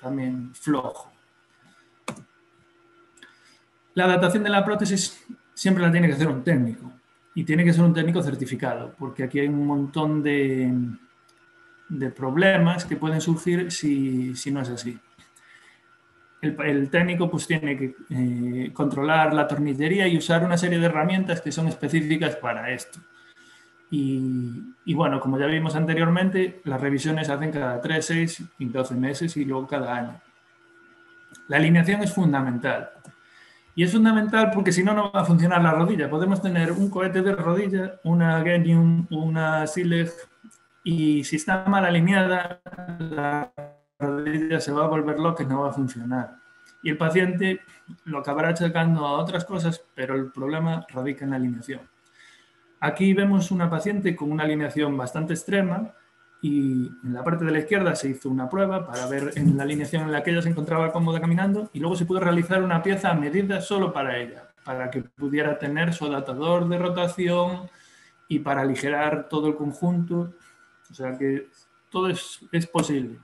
también flojo. La adaptación de la prótesis siempre la tiene que hacer un técnico y tiene que ser un técnico certificado, porque aquí hay un montón de de problemas que pueden surgir si no es así. El técnico pues tiene que controlar la tornillería y usar una serie de herramientas que son específicas para esto. Y bueno, como ya vimos anteriormente, las revisiones se hacen cada 3, 6 y 12 meses y luego cada año. La alineación es fundamental. Y es fundamental porque si no, no va a funcionar la rodilla. Podemos tener un cohete de rodilla, una Genium, una Sileg, y si está mal alineada, la rodilla se va a volver loca y no va a funcionar. Y el paciente lo acabará achacando a otras cosas, pero el problema radica en la alineación. Aquí vemos una paciente con una alineación bastante extrema y en la parte de la izquierda se hizo una prueba para ver en la alineación en la que ella se encontraba cómoda caminando y luego se pudo realizar una pieza a medida solo para ella, para que pudiera tener su adaptador de rotación y para aligerar todo el conjunto. O sea que todo es posible.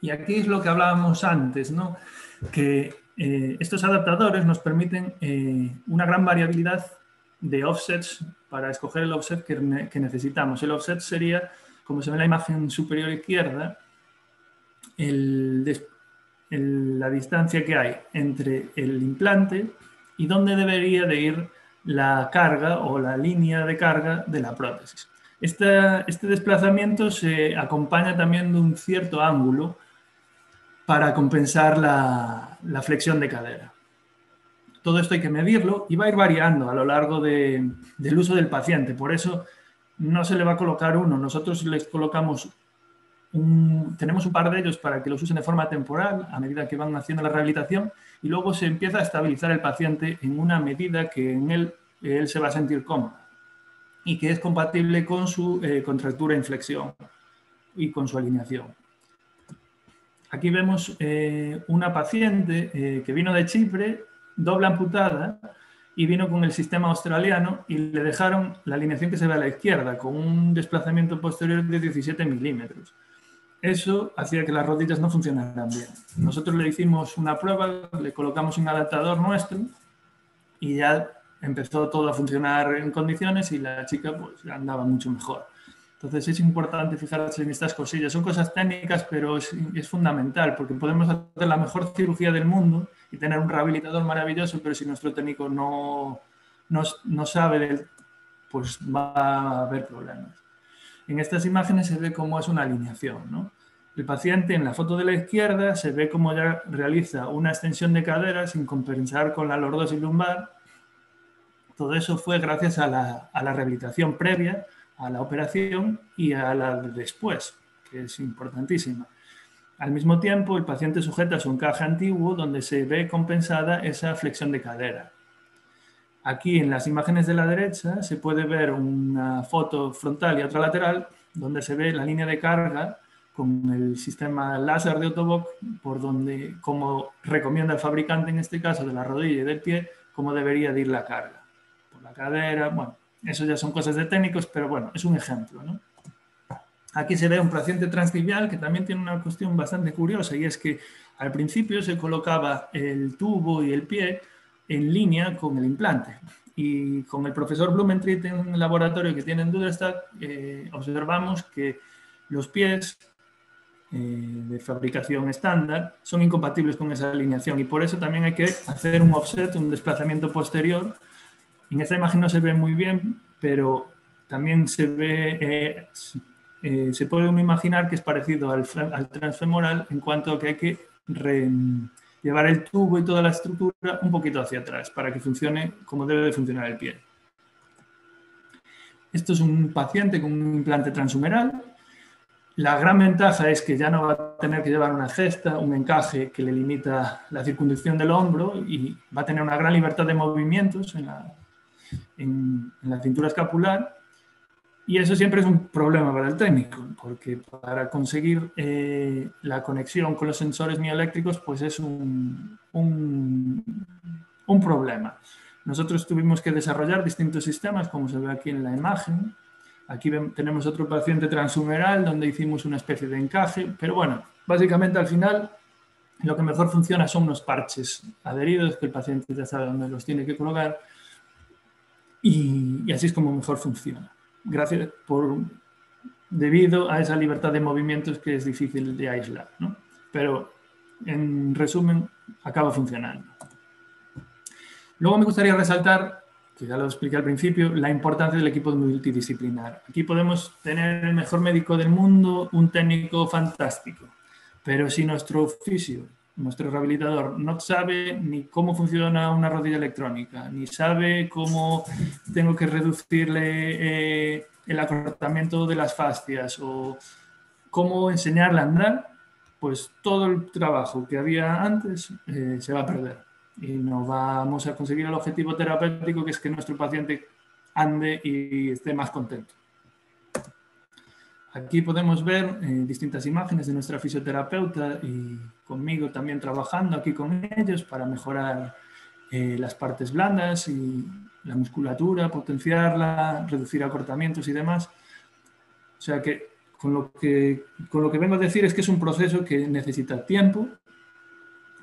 Y aquí es lo que hablábamos antes, ¿no? Que estos adaptadores nos permiten una gran variabilidad de offsets para escoger el offset que necesitamos. El offset sería, como se ve en la imagen superior izquierda, la distancia que hay entre el implante y dónde debería de ir la carga o la línea de carga de la prótesis. Este desplazamiento se acompaña también de un cierto ángulo para compensar la flexión de cadera. Todo esto hay que medirlo y va a ir variando a lo largo del uso del paciente. Por eso no se le va a colocar uno. Nosotros les colocamos tenemos un par de ellos para que los usen de forma temporal a medida que van haciendo la rehabilitación y luego se empieza a estabilizar el paciente en una medida que en él se va a sentir cómodo y que es compatible con su contractura e inflexión y con su alineación. Aquí vemos una paciente que vino de Chipre, doble amputada, y vino con el sistema australiano y le dejaron la alineación que se ve a la izquierda, con un desplazamiento posterior de 17 milímetros. Eso hacía que las rodillas no funcionaran bien. Nosotros le hicimos una prueba, le colocamos un adaptador nuestro y ya empezó todo a funcionar en condiciones y la chica pues andaba mucho mejor. Entonces es importante fijarse en estas cosillas. Son cosas técnicas, pero es fundamental porque podemos hacer la mejor cirugía del mundo y tener un rehabilitador maravilloso, pero si nuestro técnico no sabe, pues va a haber problemas. En estas imágenes se ve cómo es una alineación, ¿no? El paciente en la foto de la izquierda se ve cómo ya realiza una extensión de cadera sin compensar con la lordosis lumbar. Todo eso fue gracias a la rehabilitación previa a la operación y a la de después, que es importantísima. Al mismo tiempo, el paciente sujeta su encaje antiguo donde se ve compensada esa flexión de cadera. Aquí en las imágenes de la derecha se puede ver una foto frontal y otra lateral donde se ve la línea de carga con el sistema láser de Ottobock por donde, como recomienda el fabricante en este caso de la rodilla y del pie, cómo debería de ir la carga. Por la cadera, bueno, eso ya son cosas de técnicos, pero bueno, es un ejemplo, ¿no? Aquí se ve un paciente transtibial que también tiene una cuestión bastante curiosa y es que al principio se colocaba el tubo y el pie en línea con el implante. Y con el profesor Blumentritt en el laboratorio que tiene en Duderstadt observamos que los pies de fabricación estándar son incompatibles con esa alineación y por eso también hay que hacer un offset, un desplazamiento posterior. En esta imagen no se ve muy bien, pero también se ve, se puede uno imaginar que es parecido al transfemoral en cuanto a que hay que llevar el tubo y toda la estructura un poquito hacia atrás para que funcione como debe de funcionar el pie. Esto es un paciente con un implante transhumeral. La gran ventaja es que ya no va a tener que llevar una cesta, un encaje que le limita la circunducción del hombro y va a tener una gran libertad de movimientos en la cintura escapular. Y eso siempre es un problema para el técnico, porque para conseguir la conexión con los sensores mioeléctricos, pues es un problema. Nosotros tuvimos que desarrollar distintos sistemas, como se ve aquí en la imagen. Aquí tenemos otro paciente transhumeral donde hicimos una especie de encaje, pero bueno, básicamente al final lo que mejor funciona son unos parches adheridos que el paciente ya sabe dónde los tiene que colocar y así es como mejor funciona. Gracias por debido a esa libertad de movimientos que es difícil de aislar, ¿no? Pero, en resumen, acaba funcionando. Luego me gustaría resaltar, que ya lo expliqué al principio, la importancia del equipo multidisciplinar. Aquí podemos tener el mejor médico del mundo, un técnico fantástico, pero si nuestro fisio, nuestro rehabilitador, no sabe ni cómo funciona una rodilla electrónica, ni sabe cómo tengo que reducirle el acortamiento de las fascias o cómo enseñarle a andar, pues todo el trabajo que había antes se va a perder y no vamos a conseguir el objetivo terapéutico, que es que nuestro paciente ande y esté más contento. Aquí podemos ver distintas imágenes de nuestra fisioterapeuta y conmigo también trabajando aquí con ellos para mejorar las partes blandas y la musculatura, potenciarla, reducir acortamientos y demás. O sea que con lo que vengo a decir es que es un proceso que necesita tiempo,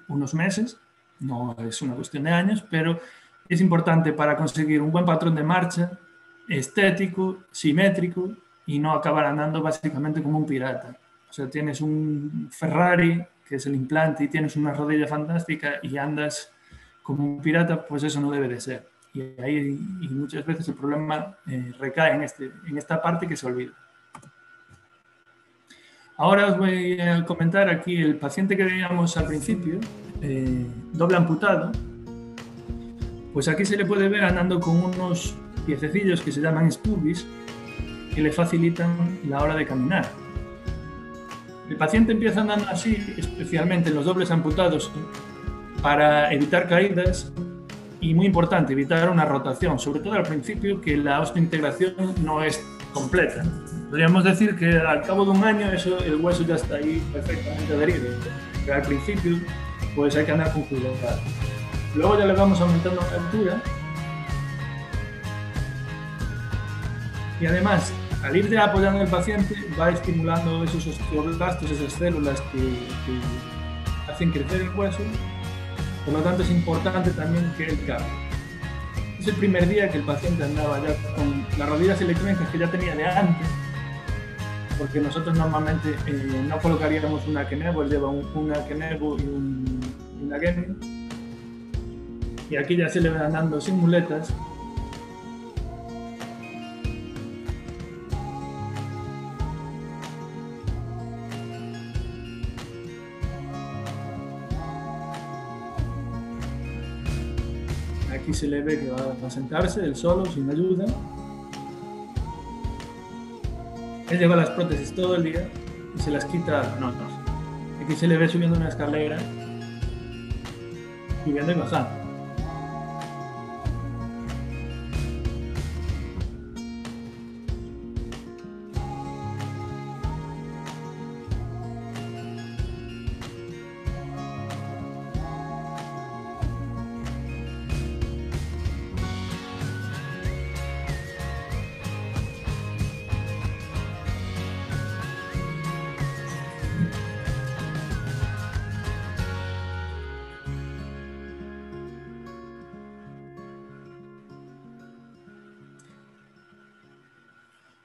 unos meses, no es una cuestión de años, pero es importante para conseguir un buen patrón de marcha, estético, simétrico y no acabar andando básicamente como un pirata. O sea, tienes un Ferrari, que es el implante, y tienes una rodilla fantástica y andas como un pirata, pues eso no debe de ser. Y muchas veces el problema recae en esta parte que se olvida. Ahora os voy a comentar aquí el paciente que veíamos al principio, doble amputado. Pues aquí se le puede ver andando con unos piececillos que se llaman stubis, que le facilitan la hora de caminar. El paciente empieza andando así, especialmente en los dobles amputados, para evitar caídas y, muy importante, evitar una rotación, sobre todo al principio, que la osteointegración no es completa. Podríamos decir que al cabo de un año el hueso ya está ahí perfectamente adherido, pero al principio pues hay que andar con cuidado. Luego ya le vamos aumentando la altura y además, al ir ya apoyando al paciente, va estimulando esos osteoblastos, esas células que hacen crecer el hueso. Por lo tanto, es importante también que él cambie. Es el primer día que el paciente andaba ya con las rodillas electrónicas que ya tenía de antes, porque nosotros normalmente no colocaríamos una Kenevo, él lleva una Kenevo y una Gemini. Y aquí ya se le van andando sin muletas. Aquí se le ve que va a sentarse él solo, sin ayuda. Él lleva las prótesis todo el día y se las quita. No. Aquí se le ve subiendo una escalera, subiendo y bajando.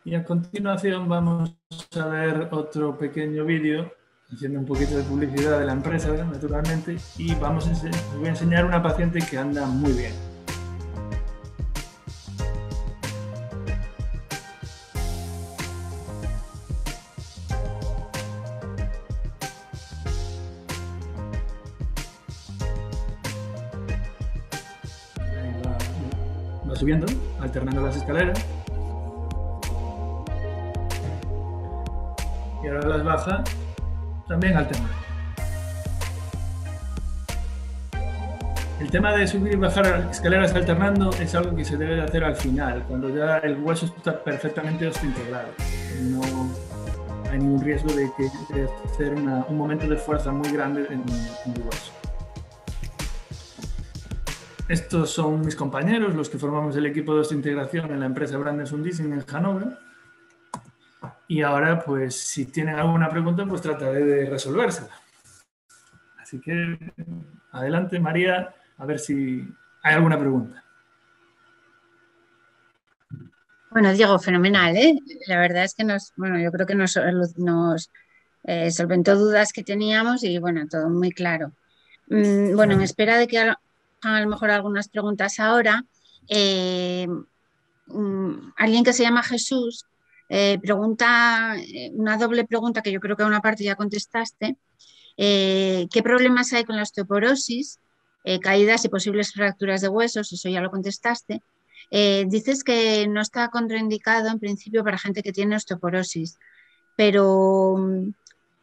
Y a continuación vamos a ver otro pequeño vídeo, haciendo un poquito de publicidad de la empresa, naturalmente, y voy a enseñar a una paciente que anda muy bien. Va subiendo, alternando las escaleras. Y ahora las baja, también alternando. El tema de subir y bajar escaleras alternando es algo que se debe de hacer al final, cuando ya el hueso está perfectamente osteointegrado. No hay ningún riesgo de hacer un momento de fuerza muy grande en el hueso. Estos son mis compañeros, los que formamos el equipo de osteointegración en la empresa Brandes Undising en Hannover. Y ahora, pues, si tienen alguna pregunta, pues trataré de resolvérsela. Así que, adelante, María, a ver si hay alguna pregunta. Bueno, Diego, fenomenal, ¿eh? La verdad es que bueno, yo creo que nos solventó dudas que teníamos y bueno, todo muy claro. Bueno, en espera de que hagan a lo mejor algunas preguntas ahora, eh, alguien que se llama Jesús pregunta una doble pregunta que yo creo que a una parte ya contestaste. ¿Qué problemas hay con la osteoporosis? Caídas y posibles fracturas de huesos, eso ya lo contestaste. Dices que no está contraindicado en principio para gente que tiene osteoporosis, pero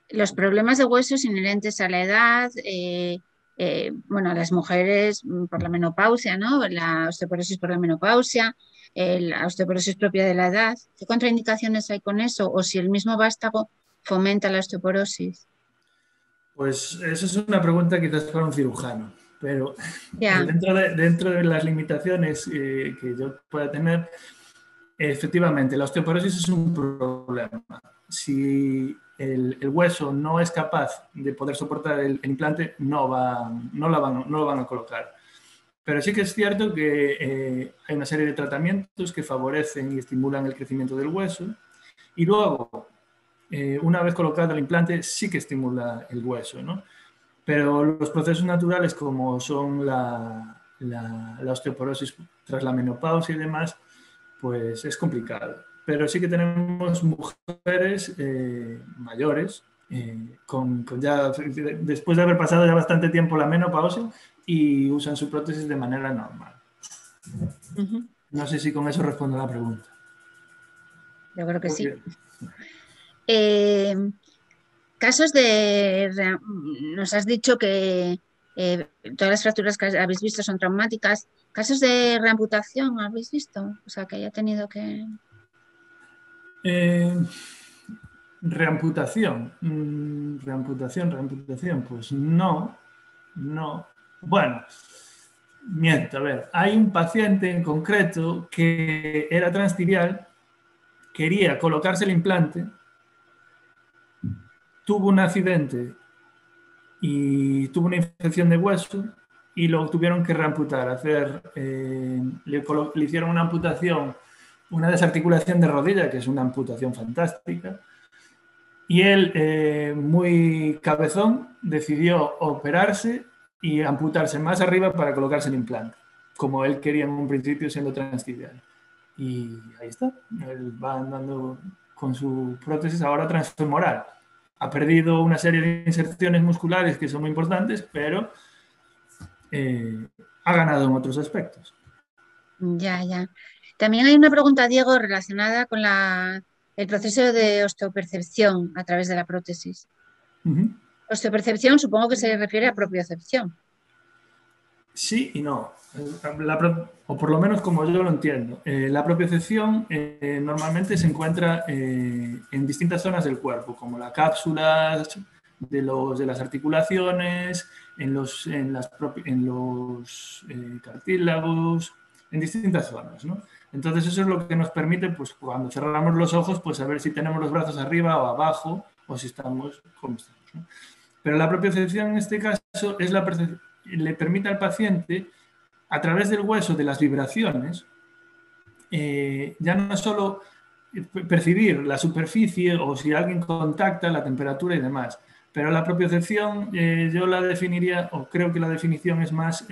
los problemas de huesos inherentes a la edad, bueno, a las mujeres por la menopausia, ¿no? La osteoporosis por la menopausia, la osteoporosis propia de la edad, ¿qué contraindicaciones hay con eso? O si el mismo vástago fomenta la osteoporosis. Pues esa es una pregunta quizás para un cirujano, pero Ya. dentro de las limitaciones que yo pueda tener, efectivamente, la osteoporosis es un problema. Si el hueso no es capaz de poder soportar el implante, no lo van a colocar. Pero sí que es cierto que hay una serie de tratamientos que favorecen y estimulan el crecimiento del hueso. Y luego, una vez colocado el implante, sí que estimula el hueso, ¿no? Pero los procesos naturales, como son la osteoporosis tras la menopausia y demás, pues es complicado. Pero sí que tenemos mujeres mayores, ya, después de haber pasado ya bastante tiempo la menopausia, y usan su prótesis de manera normal. No sé si con eso respondo a la pregunta. Yo creo que sí. Bien. Casos nos has dicho que todas las fracturas que habéis visto son traumáticas. ¿Casos de reamputación habéis visto? O sea, que haya tenido que... Reamputación. Reamputación. Pues no. Bueno, miento. A ver, hay un paciente en concreto que era transtibial, quería colocarse el implante, tuvo un accidente y tuvo una infección de hueso y lo tuvieron que reamputar, le hicieron una amputación, una desarticulación de rodilla, que es una amputación fantástica, y él, muy cabezón, decidió operarse y amputarse más arriba para colocarse el implante, como él quería en un principio siendo transtibial. Y ahí está, él va andando con su prótesis ahora transfemoral. Ha perdido una serie de inserciones musculares que son muy importantes, pero ha ganado en otros aspectos. Ya. También hay una pregunta, Diego, relacionada con el proceso de osteopercepción a través de la prótesis. Osteopercepción supongo que se refiere a propiocepción. Sí y no, o por lo menos como yo lo entiendo. La propiocepción normalmente se encuentra en distintas zonas del cuerpo, como la cápsula de las articulaciones, en los cartílagos, en distintas zonas, ¿no? Entonces eso es lo que nos permite, pues cuando cerramos los ojos, pues saber si tenemos los brazos arriba o abajo, o si estamos como estamos, ¿no? Pero la propiocepción en este caso es la percepción, le permite al paciente, a través del hueso, de las vibraciones, ya no solo percibir la superficie o si alguien contacta, la temperatura y demás, pero la propiocepción yo la definiría, o creo que la definición es más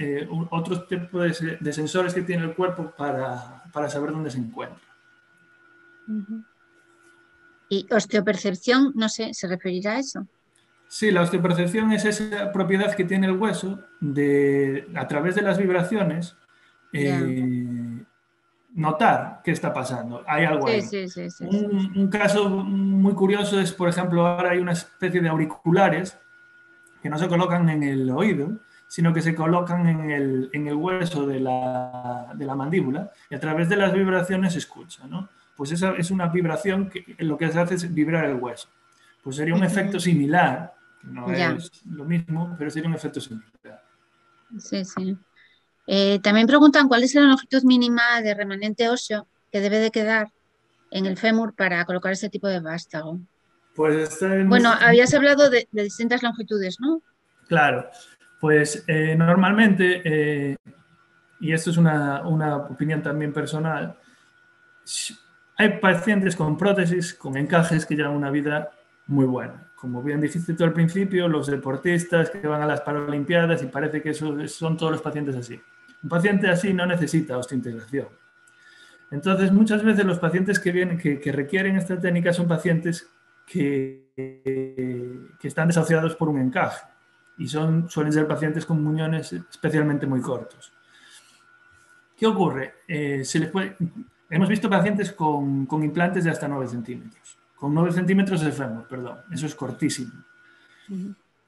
otro tipo de sensores que tiene el cuerpo para saber dónde se encuentra. ¿Y osteopercepción, no sé, se referirá a eso? Sí, la osteopercepción es esa propiedad que tiene el hueso de, a través de las vibraciones, notar qué está pasando. Hay algo ahí. Sí. Un caso muy curioso es, por ejemplo, ahora hay una especie de auriculares que no se colocan en el oído, sino que se colocan en el hueso de la mandíbula y a través de las vibraciones se escucha, ¿no? Pues esa es una vibración que lo que hace es vibrar el hueso. Pues sería un efecto similar, no es lo mismo, pero sería un efecto similar. Sí. También preguntan cuál es la longitud mínima de remanente óseo que debe de quedar en el fémur para colocar este tipo de vástago. Pues bueno, habías hablado de distintas longitudes, ¿no? Claro, pues normalmente, y esto es una opinión también personal, Hay pacientes con prótesis, con encajes, que llevan una vida muy buena. Como bien dijiste tú al principio, los deportistas que van a las Paralimpiadas, y parece que esos son todos los pacientes así. Un paciente así no necesita osteointegración. Entonces, muchas veces los pacientes que requieren esta técnica son pacientes que están desasociados por un encaje y suelen ser pacientes con muñones especialmente muy cortos. ¿Qué ocurre? Hemos visto pacientes con implantes de hasta 9 centímetros. Con 9 centímetros de fémur, perdón. Eso es cortísimo.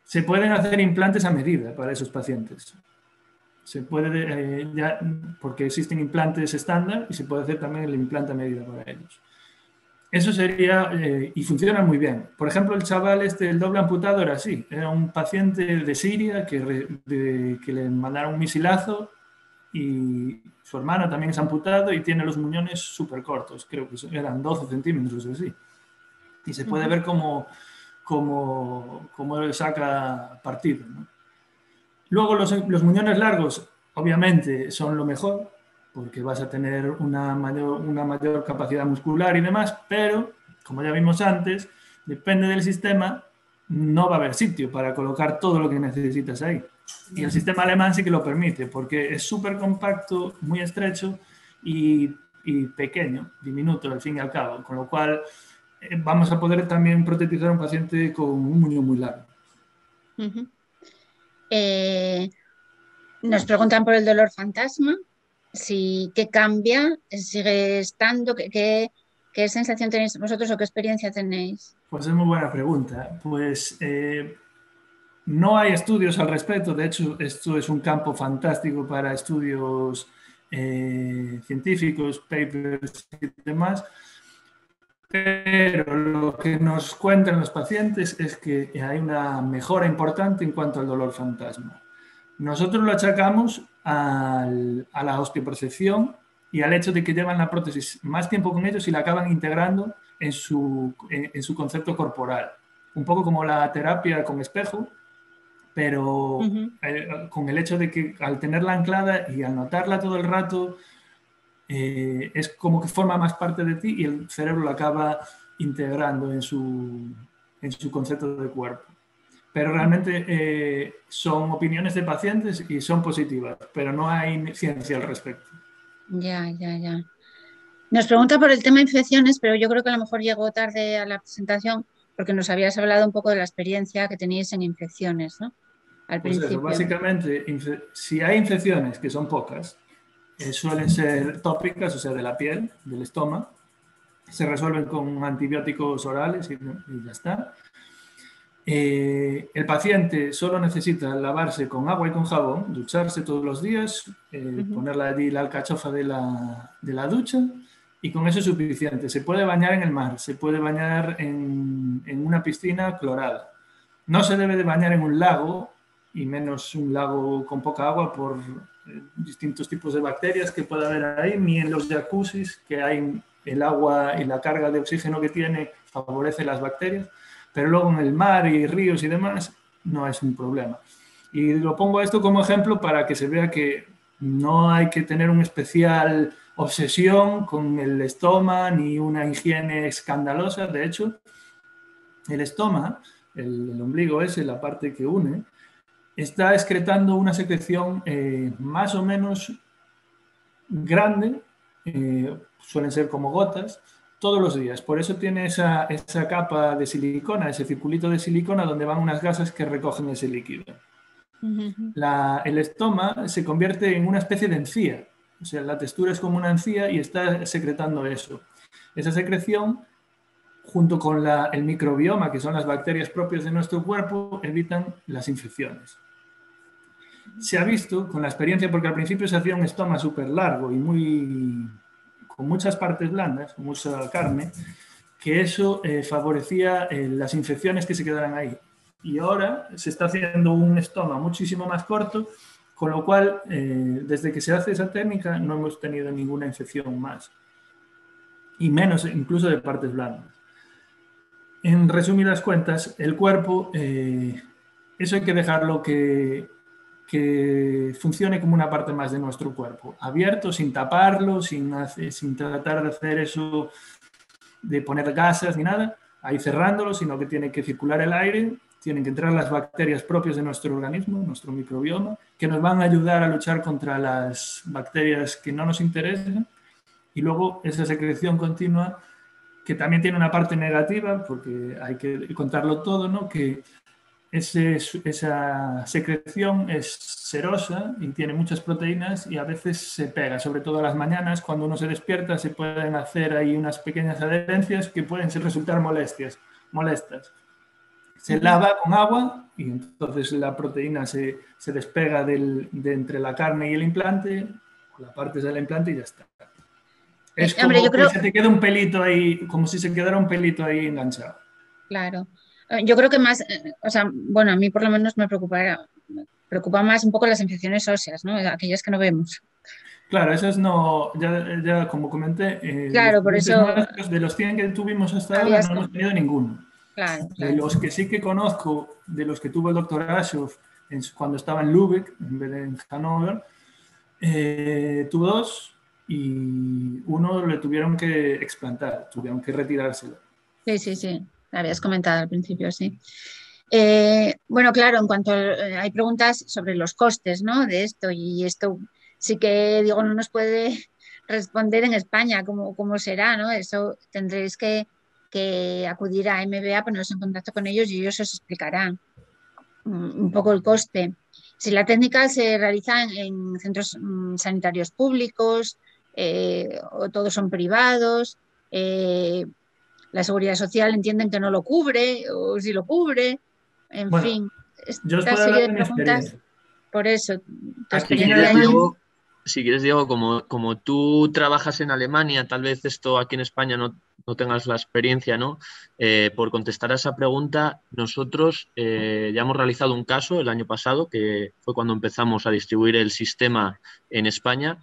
Se pueden hacer implantes a medida para esos pacientes. Se puede, porque existen implantes estándar y se puede hacer también el implante a medida para ellos. Eso sería, y funciona muy bien. Por ejemplo, el chaval el doble amputado era así. Era un paciente de Siria que le mandaron un misilazo y su hermano también es amputado y tiene los muñones súper cortos. Creo que eran 12 centímetros o así. Y se puede ver cómo saca partido, ¿no? Luego los muñones largos, obviamente, son lo mejor, porque vas a tener una mayor capacidad muscular y demás, pero, como ya vimos antes, depende del sistema, no va a haber sitio para colocar todo lo que necesitas ahí. Y el sistema alemán sí que lo permite, porque es súper compacto, muy estrecho y pequeño, diminuto al fin y al cabo, con lo cual vamos a poder también protetizar a un paciente con un muñón muy largo. Nos preguntan por el dolor fantasma, qué cambia, sigue estando, qué sensación tenéis vosotros o qué experiencia tenéis. Pues es muy buena pregunta. Pues no hay estudios al respecto. De hecho, esto es un campo fantástico para estudios científicos, papers y demás. Pero lo que nos cuentan los pacientes es que hay una mejora importante en cuanto al dolor fantasma. Nosotros lo achacamos a la osteopercepción y al hecho de que llevan la prótesis más tiempo con ellos y la acaban integrando en su concepto corporal. Un poco como la terapia con espejo, pero con el hecho de que al tenerla anclada y al notarla todo el rato, es como que forma más parte de ti y el cerebro la acaba integrando en su concepto de cuerpo. Pero realmente son opiniones de pacientes y son positivas, pero no hay ciencia al respecto. Ya. Nos pregunta por el tema de infecciones, pero yo creo que a lo mejor llegó tarde a la presentación porque nos habías hablado un poco de la experiencia que teníais en infecciones, ¿no? Al principio. Eso, básicamente, si hay infecciones, que son pocas, suelen ser tópicas, o sea, de la piel, del estómago, se resuelven con antibióticos orales y ya está. El paciente solo necesita lavarse con agua y con jabón, ducharse todos los días, ponerle allí la alcachofa de la ducha y con eso es suficiente. Se puede bañar en el mar, se puede bañar en una piscina clorada. No se debe de bañar en un lago y menos un lago con poca agua por distintos tipos de bacterias que puede haber ahí, ni en los jacuzzis, que hay el agua y la carga de oxígeno que tiene favorece las bacterias. Pero luego en el mar y ríos y demás no es un problema. Y lo pongo esto como ejemplo para que se vea que no hay que tener una especial obsesión con el estoma ni una higiene escandalosa. De hecho, el estoma, el ombligo ese, la parte que une, está excretando una secreción más o menos grande, suelen ser como gotas, todos los días. Por eso tiene esa capa de silicona, ese circulito de silicona donde van unas gasas que recogen ese líquido. El estoma se convierte en una especie de encía. O sea, la textura es como una encía y está secretando eso. Esa secreción, junto con el microbioma, que son las bacterias propias de nuestro cuerpo, evitan las infecciones. Se ha visto con la experiencia, porque al principio se hacía un estoma súper largo y con muchas partes blandas, con mucha carne, que eso favorecía las infecciones que se quedaran ahí. Y ahora se está haciendo un estoma muchísimo más corto, con lo cual, desde que se hace esa técnica, no hemos tenido ninguna infección más. Y menos incluso de partes blandas. En resumidas cuentas, el cuerpo, eso hay que dejarlo que funcione como una parte más de nuestro cuerpo, abierto, sin taparlo, sin tratar de hacer eso de poner gasas ni nada, ahí cerrándolo, sino que tiene que circular el aire, tienen que entrar las bacterias propias de nuestro organismo, nuestro microbioma, que nos van a ayudar a luchar contra las bacterias que no nos interesan, y luego esa secreción continua, que también tiene una parte negativa, porque hay que contarlo todo, ¿no? Que esa secreción es serosa y tiene muchas proteínas y a veces se pega, sobre todo a las mañanas, cuando uno se despierta se pueden hacer ahí unas pequeñas adherencias que pueden resultar molestas. Se lava con agua y entonces la proteína se despega de entre la carne y el implante, la parte del implante y ya está. Es como Hombre, yo creo... que se te queda un pelito ahí, como si se quedara un pelito ahí enganchado. Claro. Yo creo que más, o sea, bueno, a mí por lo menos me preocupa más un poco las infecciones óseas, ¿no? Aquellas que no vemos. Claro, esas no, ya como comenté, Claro, por eso nuestros, de los 100 que tuvimos hasta ahora habías... no hemos tenido ninguno. Claro, De claro. los que sí que conozco, de los que tuvo el doctor Ashoff cuando estaba en Lübeck, en vez de en Hannover, tuvo 2 y uno le tuvieron que explantar, tuvieron que retirárselo. Sí, habías comentado al principio, sí. Bueno, claro, en cuanto hay preguntas sobre los costes, ¿no? De esto, y esto sí que, digo, no nos puede responder en España cómo será, ¿no? Eso tendréis que acudir a MBA, poneros en contacto con ellos y ellos os explicarán un poco el coste. Si la técnica se realiza en centros sanitarios públicos o todos son privados, la Seguridad Social entienden que no lo cubre o si lo cubre, en Bueno, fin, yo os esta puedo serie hablar de de mi preguntas, experiencia. por eso, tu Aquí en experiencia Alemania, Si quieres, Diego, como tú trabajas en Alemania, tal vez esto aquí en España no tengas la experiencia, ¿no? Por contestar a esa pregunta, nosotros ya hemos realizado un caso el año pasado, que fue cuando empezamos a distribuir el sistema en España.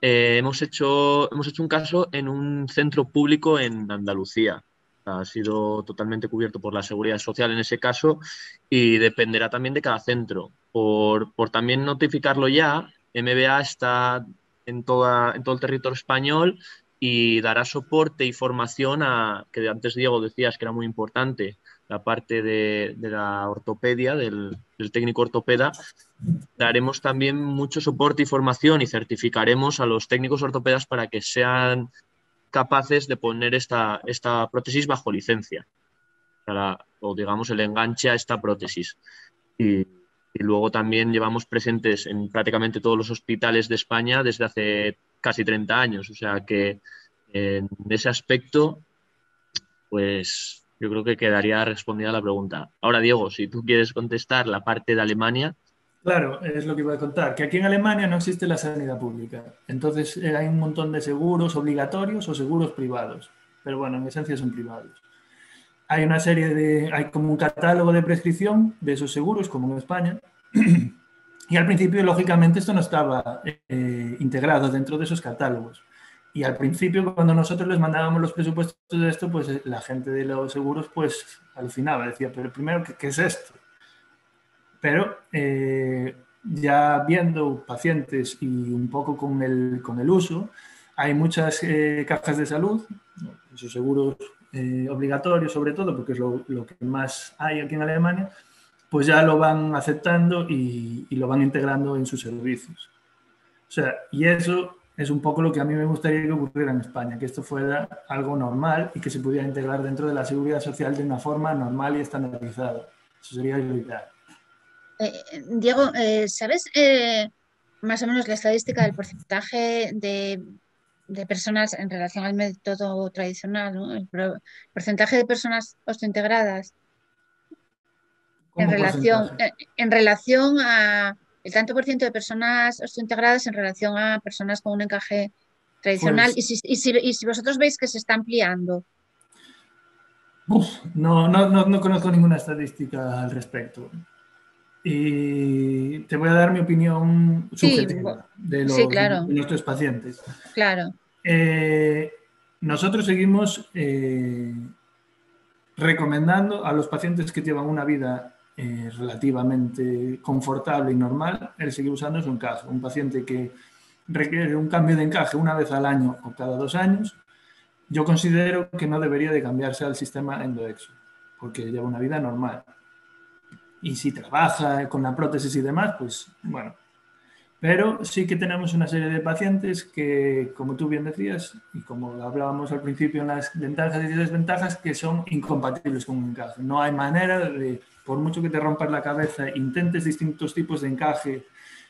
Hemos hecho un caso en un centro público en Andalucía. Ha sido totalmente cubierto por la Seguridad Social en ese caso y dependerá también de cada centro. Por también notificarlo ya, MBA está en todo el territorio español y dará soporte y formación que antes Diego decías que era muy importante, la parte de la ortopedia, del técnico ortopeda. Daremos también mucho soporte y formación y certificaremos a los técnicos ortopedas para que sean capaces de poner esta prótesis bajo licencia, o digamos el enganche a esta prótesis. Y luego también llevamos presentes en prácticamente todos los hospitales de España desde hace casi 30 años. O sea que en ese aspecto, pues yo creo que quedaría respondida la pregunta. Ahora, Diego, si tú quieres contestar la parte de Alemania. claro, es lo que iba a contar, que aquí en Alemania no existe la sanidad pública. Entonces hay un montón de seguros obligatorios o seguros privados. Pero bueno, en esencia son privados. Hay hay como un catálogo de prescripción de esos seguros, como en España. Y al principio, lógicamente, esto no estaba integrado dentro de esos catálogos. Y al principio, cuando nosotros les mandábamos los presupuestos de esto, pues la gente de los seguros pues alucinaba, decía, pero primero, ¿qué es esto? Pero ya viendo pacientes y un poco con el uso, hay muchas cajas de salud, esos seguros obligatorios sobre todo, porque es lo que más hay aquí en Alemania, pues ya lo van aceptando y lo van integrando en sus servicios. O sea, y eso es un poco lo que a mí me gustaría que ocurriera en España, que esto fuera algo normal y que se pudiera integrar dentro de la seguridad social de una forma normal y estandarizada. Eso sería lo ideal. Diego, ¿sabes más o menos la estadística del porcentaje de personas en relación al método tradicional, ¿no? El porcentaje de personas osteointegradas ¿Cómo porcentaje? en relación a el tanto por ciento de personas osteointegradas en relación a personas con un encaje tradicional Pues y si vosotros veis que se está ampliando. no conozco ninguna estadística al respecto. Y te voy a dar mi opinión Sí, subjetiva sí, de claro, nuestros pacientes. claro. Nosotros seguimos recomendando a los pacientes que llevan una vida relativamente confortable y normal el seguir usando su encaje. Un paciente que requiere un cambio de encaje una vez al año o cada 2 años, yo considero que no debería de cambiarse al sistema EndoExo, porque lleva una vida normal. Y si trabaja con la prótesis y demás, pues bueno. Pero sí que tenemos una serie de pacientes que, como tú bien decías, y como hablábamos al principio en las ventajas y desventajas, que son incompatibles con un encaje. No hay manera de, por mucho que te rompas la cabeza, intentes distintos tipos de encaje,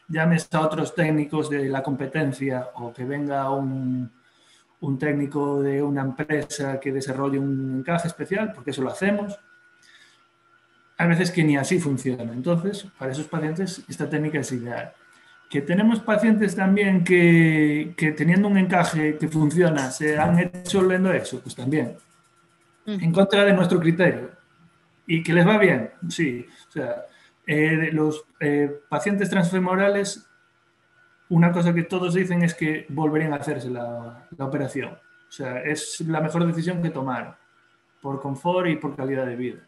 llames a otros técnicos de la competencia o que venga un técnico de una empresa que desarrolle un encaje especial, porque eso lo hacemos. Hay veces que ni así funciona. Entonces, para esos pacientes, esta técnica es ideal. Que tenemos pacientes también que teniendo un encaje que funciona, se han hecho el EndoExo, pues también. En contra de nuestro criterio. Y que les va bien, sí. O sea, los pacientes transfemorales, una cosa que todos dicen es que volverían a hacerse la operación. O sea, es la mejor decisión que tomar, por confort y por calidad de vida.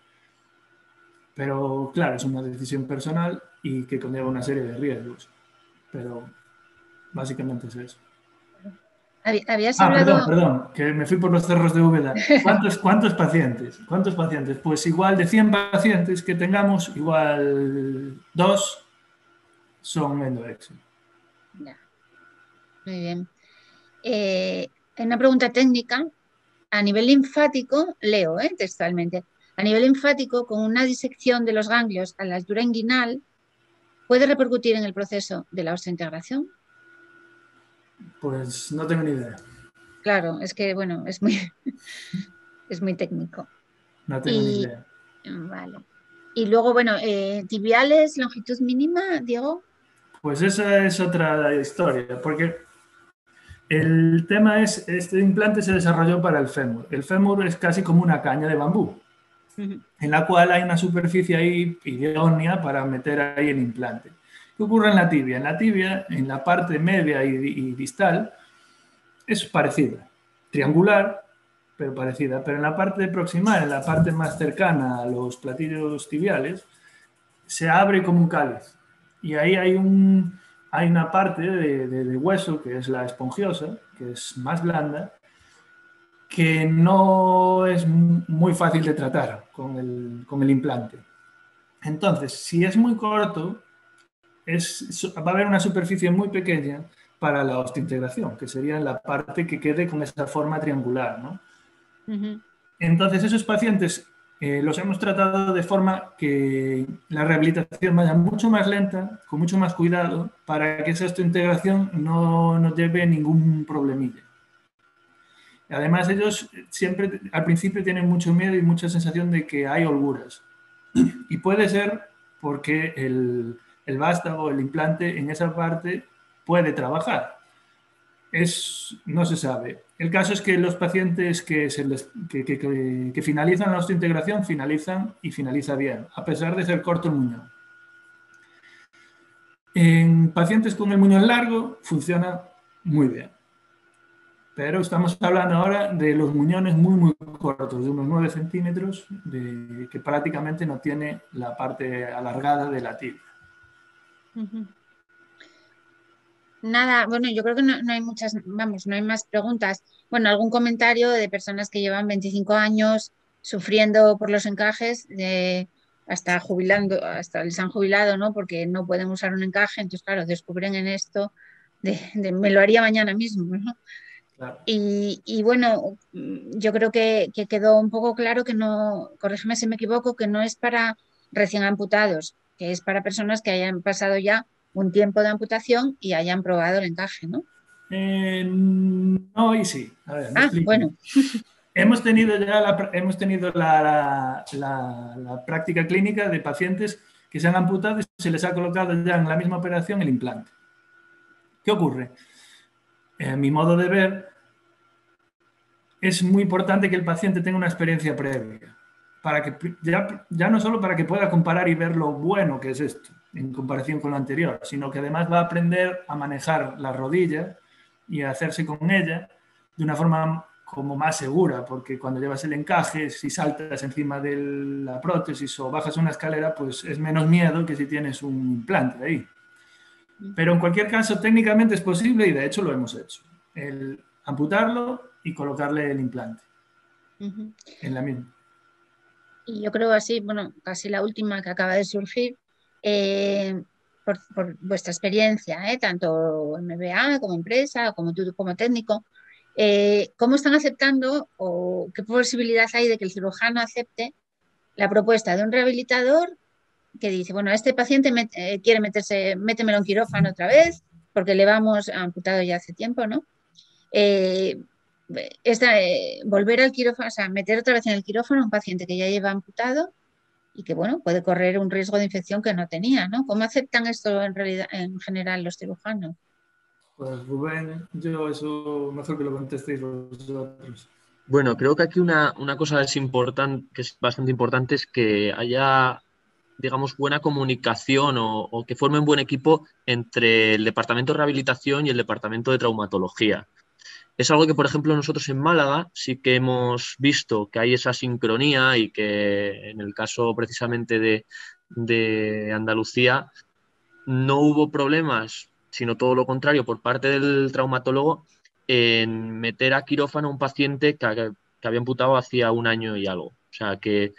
Pero, claro, es una decisión personal y que conlleva una serie de riesgos. Pero básicamente es eso. Habías hablado... Perdón, que me fui por los cerros de Úbeda. ¿Cuántos pacientes? ¿Cuántos pacientes? Pues igual de 100 pacientes que tengamos, igual 2 son EndoExo. Ya. Muy bien. Una pregunta técnica. A nivel linfático, leo textualmente, a nivel linfático, con una disección de los ganglios a la altura inguinal, ¿puede repercutir en el proceso de la osteointegración? Pues no tengo ni idea. Claro, es que, bueno, es muy técnico. No tengo ni idea. Vale. Y luego, bueno, tibiales, longitud mínima, Diego. Pues esa es otra historia, porque el tema es, este implante se desarrolló para el fémur. El fémur es casi como una caña de bambú, en la cual hay una superficie ahí idónea para meter ahí el implante. ¿Qué ocurre en la tibia? En la tibia, en la parte media y distal, es parecida, triangular, pero parecida. Pero en la parte proximal, en la parte más cercana a los platillos tibiales, se abre como un cáliz. Y ahí hay una parte de hueso, que es la esponjosa, que es más blanda, que no es muy fácil de tratar con el implante. Entonces, si es muy corto, va a haber una superficie muy pequeña para la osteointegración, que sería la parte que quede con esa forma triangular, ¿no? Entonces, esos pacientes los hemos tratado de forma que la rehabilitación vaya mucho más lenta, con mucho más cuidado, para que esa osteointegración no lleve ningún problemilla. Además, ellos siempre al principio tienen mucho miedo y mucha sensación de que hay holguras. Y puede ser porque el vástago, el implante en esa parte puede trabajar. No se sabe. El caso es que los pacientes que finalizan la osteointegración finaliza bien, a pesar de ser corto el muñón. En pacientes con el muñón largo funciona muy bien. Pero estamos hablando ahora de los muñones muy, muy cortos, de unos 9 centímetros, que prácticamente no tiene la parte alargada de la tibia. Nada, bueno, yo creo que no hay muchas, vamos, no hay más preguntas. Bueno, algún comentario de personas que llevan 25 años sufriendo por los encajes, hasta les han jubilado, ¿no? Porque no pueden usar un encaje, entonces, claro, descubren en esto me lo haría mañana mismo, ¿no? Claro. Y bueno, yo creo que quedó un poco claro que no, corrígeme si me equivoco, que no es para recién amputados, que es para personas que hayan pasado ya un tiempo de amputación y hayan probado el encaje, ¿no? No, y sí. A ver, me explico. Bueno. Hemos tenido la práctica clínica de pacientes que se han amputado y se les ha colocado ya en la misma operación el implante. ¿Qué ocurre? A mi modo de ver, es muy importante que el paciente tenga una experiencia previa, para que ya no solo para que pueda comparar y ver lo bueno que es esto en comparación con lo anterior, sino que además va a aprender a manejar la rodilla y a hacerse con ella de una forma como más segura, porque cuando llevas el encaje, si saltas encima de la prótesis o bajas una escalera, pues es menos miedo que si tienes un implante ahí. Pero en cualquier caso, técnicamente es posible y de hecho lo hemos hecho. amputarlo y colocarle el implante en la misma. Y yo creo así, bueno, casi la última que acaba de surgir, por vuestra experiencia, tanto MBA como empresa, como tú como técnico, ¿cómo están aceptando o qué posibilidad hay de que el cirujano acepte la propuesta de un rehabilitador que dice, bueno, este paciente quiere métemelo en quirófano otra vez porque le vamos amputado ya hace tiempo, ¿no? Volver al quirófano, o sea, meter otra vez en el quirófano a un paciente que ya lleva amputado y que, bueno, puede correr un riesgo de infección que no tenía, ¿no? ¿Cómo aceptan esto en realidad, en general, los cirujanos? Pues Rubén, yo eso mejor que lo contestéis vosotros. Bueno, creo que aquí una cosa que es bastante importante es que haya, digamos, buena comunicación o que formen buen equipo entre el departamento de rehabilitación y el departamento de traumatología. Es algo que, por ejemplo, nosotros en Málaga sí que hemos visto que hay esa sincronía y que en el caso precisamente de Andalucía no hubo problemas, sino todo lo contrario, por parte del traumatólogo en meter a quirófano a un paciente que había amputado hacía un año y algo. O sea que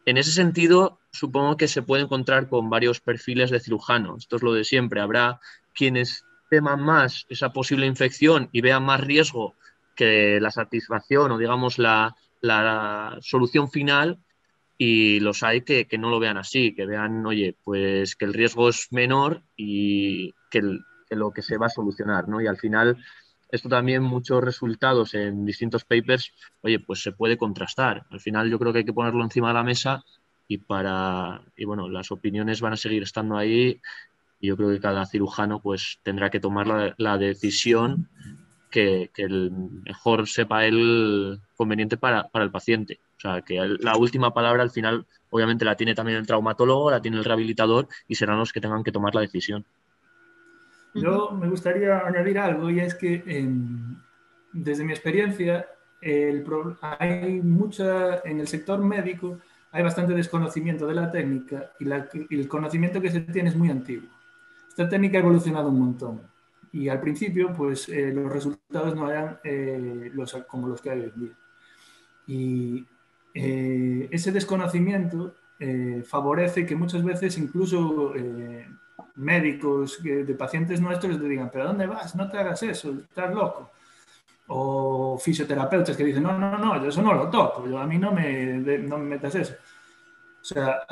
en ese sentido supongo que se puede encontrar con varios perfiles de cirujano. Esto es lo de siempre. Habrá quienes teman más esa posible infección y vean más riesgo que la satisfacción o digamos la solución final, y los hay que no lo vean así, que vean, oye, pues que el riesgo es menor y que lo que se va a solucionar, ¿no? Y al final, esto también muchos resultados en distintos papers, oye, pues se puede contrastar. Al final yo creo que hay que ponerlo encima de la mesa y bueno, las opiniones van a seguir estando ahí y yo creo que cada cirujano pues tendrá que tomar la decisión que el mejor sepa él conveniente para el paciente. O sea, que la última palabra al final obviamente la tiene también el traumatólogo, la tiene el rehabilitador y serán los que tengan que tomar la decisión. Yo me gustaría añadir algo y es que desde mi experiencia hay en el sector médico hay bastante desconocimiento de la técnica y el conocimiento que se tiene es muy antiguo. Esta técnica ha evolucionado un montón y al principio pues los resultados no eran como los que hay hoy en día. Y ese desconocimiento favorece que muchas veces incluso médicos de pacientes nuestros le digan, ¿pero a dónde vas? No te hagas eso, estás loco. O fisioterapeutas que dicen, no, no, no, yo eso no lo toco, a mí no me metas eso. O sea,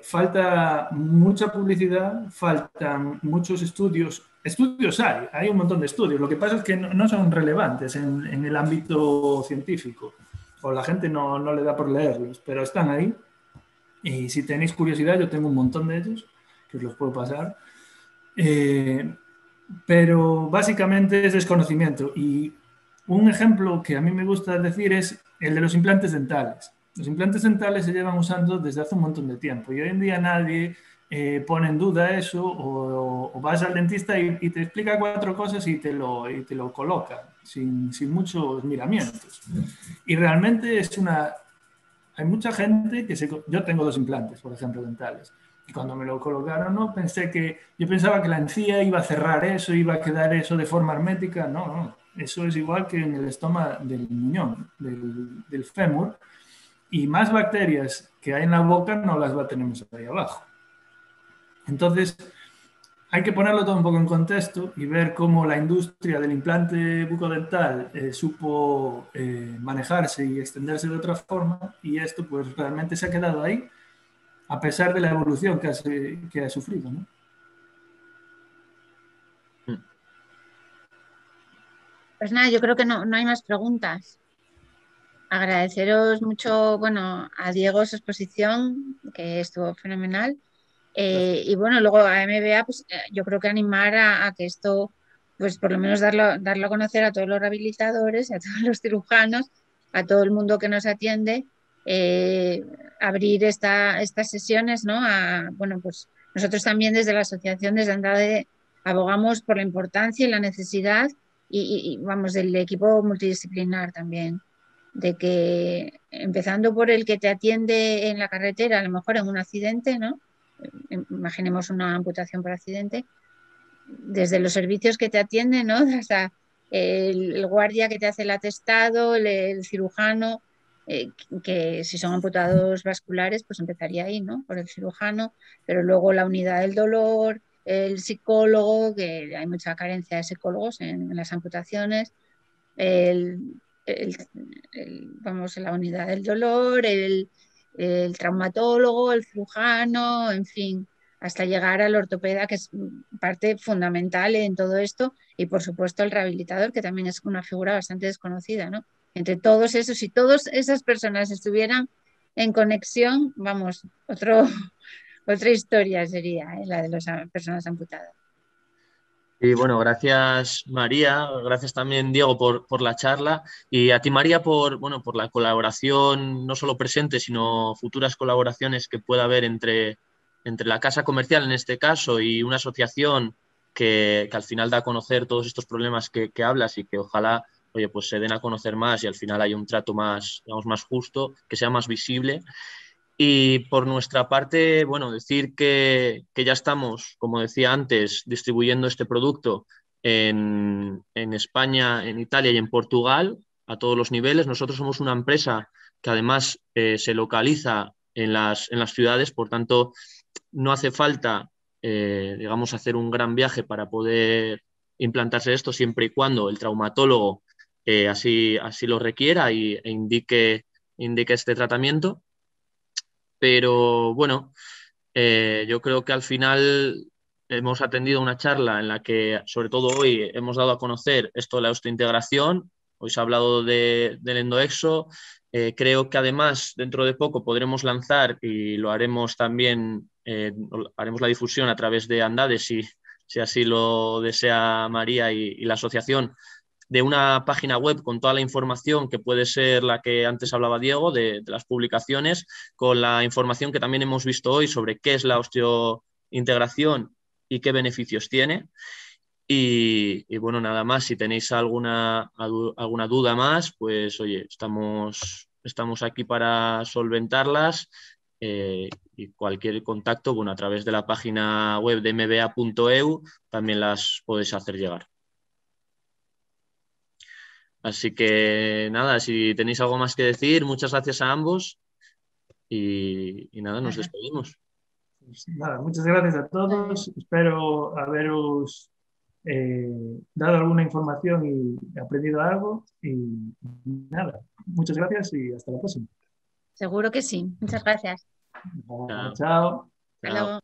falta mucha publicidad, faltan muchos estudios. Estudios hay un montón de estudios. Lo que pasa es que no son relevantes en el ámbito científico. O la gente no le da por leerlos, pero están ahí. Y si tenéis curiosidad, yo tengo un montón de ellos que os los puedo pasar. Pero básicamente es desconocimiento. Y un ejemplo que a mí me gusta decir es el de los implantes dentales. Los implantes dentales se llevan usando desde hace un montón de tiempo y hoy en día nadie pone en duda eso o vas al dentista y te explica 4 cosas y te lo coloca sin muchos miramientos. Y realmente hay mucha gente yo tengo 2 implantes, por ejemplo, dentales. Y cuando me lo colocaron, yo pensaba que la encía iba a cerrar eso, iba a quedar eso de forma hermética. No. Eso es igual que en el estómago del muñón, del fémur. Y más bacterias que hay en la boca no las va a tener ahí abajo. Entonces, hay que ponerlo todo un poco en contexto y ver cómo la industria del implante bucodental supo manejarse y extenderse de otra forma, y esto pues realmente se ha quedado ahí a pesar de la evolución que ha sufrido, ¿no? Pues nada, yo creo que no hay más preguntas. Agradeceros mucho, bueno, a Diego su exposición, que estuvo fenomenal. Y bueno, luego a MBA, pues yo creo que animar a que esto, pues por lo menos darlo a conocer a todos los rehabilitadores, a todos los cirujanos, a todo el mundo que nos atiende, abrir estas sesiones, ¿no? Bueno, pues nosotros también desde la asociación, desde Andrade, abogamos por la importancia y la necesidad y vamos, del equipo multidisciplinar también de que empezando por el que te atiende en la carretera, a lo mejor en un accidente, ¿no? Imaginemos una amputación por accidente, desde los servicios que te atienden, ¿no? Hasta el guardia que te hace el atestado, el cirujano, que si son amputados vasculares, pues empezaría ahí, ¿no? Por el cirujano, pero luego la unidad del dolor, el psicólogo, que hay mucha carencia de psicólogos en las amputaciones, el, vamos, la unidad del dolor, el traumatólogo, el cirujano, en fin, hasta llegar al ortopeda, que es parte fundamental en todo esto, y por supuesto el rehabilitador, que también es una figura bastante desconocida, ¿no? Entre todos esos, si todas esas personas estuvieran en conexión, vamos, otra historia sería, la de las personas amputadas. Y bueno, gracias María, gracias también Diego por la charla y a ti María bueno, por la colaboración, no solo presente, sino futuras colaboraciones que pueda haber entre la casa comercial en este caso y una asociación que al final da a conocer todos estos problemas que hablas y que ojalá, oye, pues se den a conocer más y al final haya un trato más, digamos, más justo, que sea más visible. Y por nuestra parte, bueno, decir que ya estamos, como decía antes, distribuyendo este producto en España, en Italia y en Portugal a todos los niveles. Nosotros somos una empresa que además se localiza en las ciudades, por tanto, no hace falta, digamos, hacer un gran viaje para poder implantarse esto, siempre y cuando el traumatólogo así lo requiera e indique este tratamiento. Pero bueno, yo creo que al final hemos atendido una charla en la que, sobre todo hoy, hemos dado a conocer esto de la osteointegración. Hoy se ha hablado del endoexo. Creo que además dentro de poco podremos lanzar y lo haremos también, haremos la difusión a través de Andade, si así lo desea María y la asociación, de una página web con toda la información que puede ser la que antes hablaba Diego, de las publicaciones, con la información que también hemos visto hoy sobre qué es la osteointegración y qué beneficios tiene. Y bueno, nada más, si tenéis alguna duda más, pues oye, estamos aquí para solventarlas. Y cualquier contacto, bueno, a través de la página web de mba.eu también las podéis hacer llegar. Así que nada, si tenéis algo más que decir, muchas gracias a ambos y nada, nos despedimos. Pues nada, muchas gracias a todos. Espero haberos dado alguna información y aprendido algo. Y nada, muchas gracias y hasta la próxima. Seguro que sí. Muchas gracias. Chao. Hasta luego.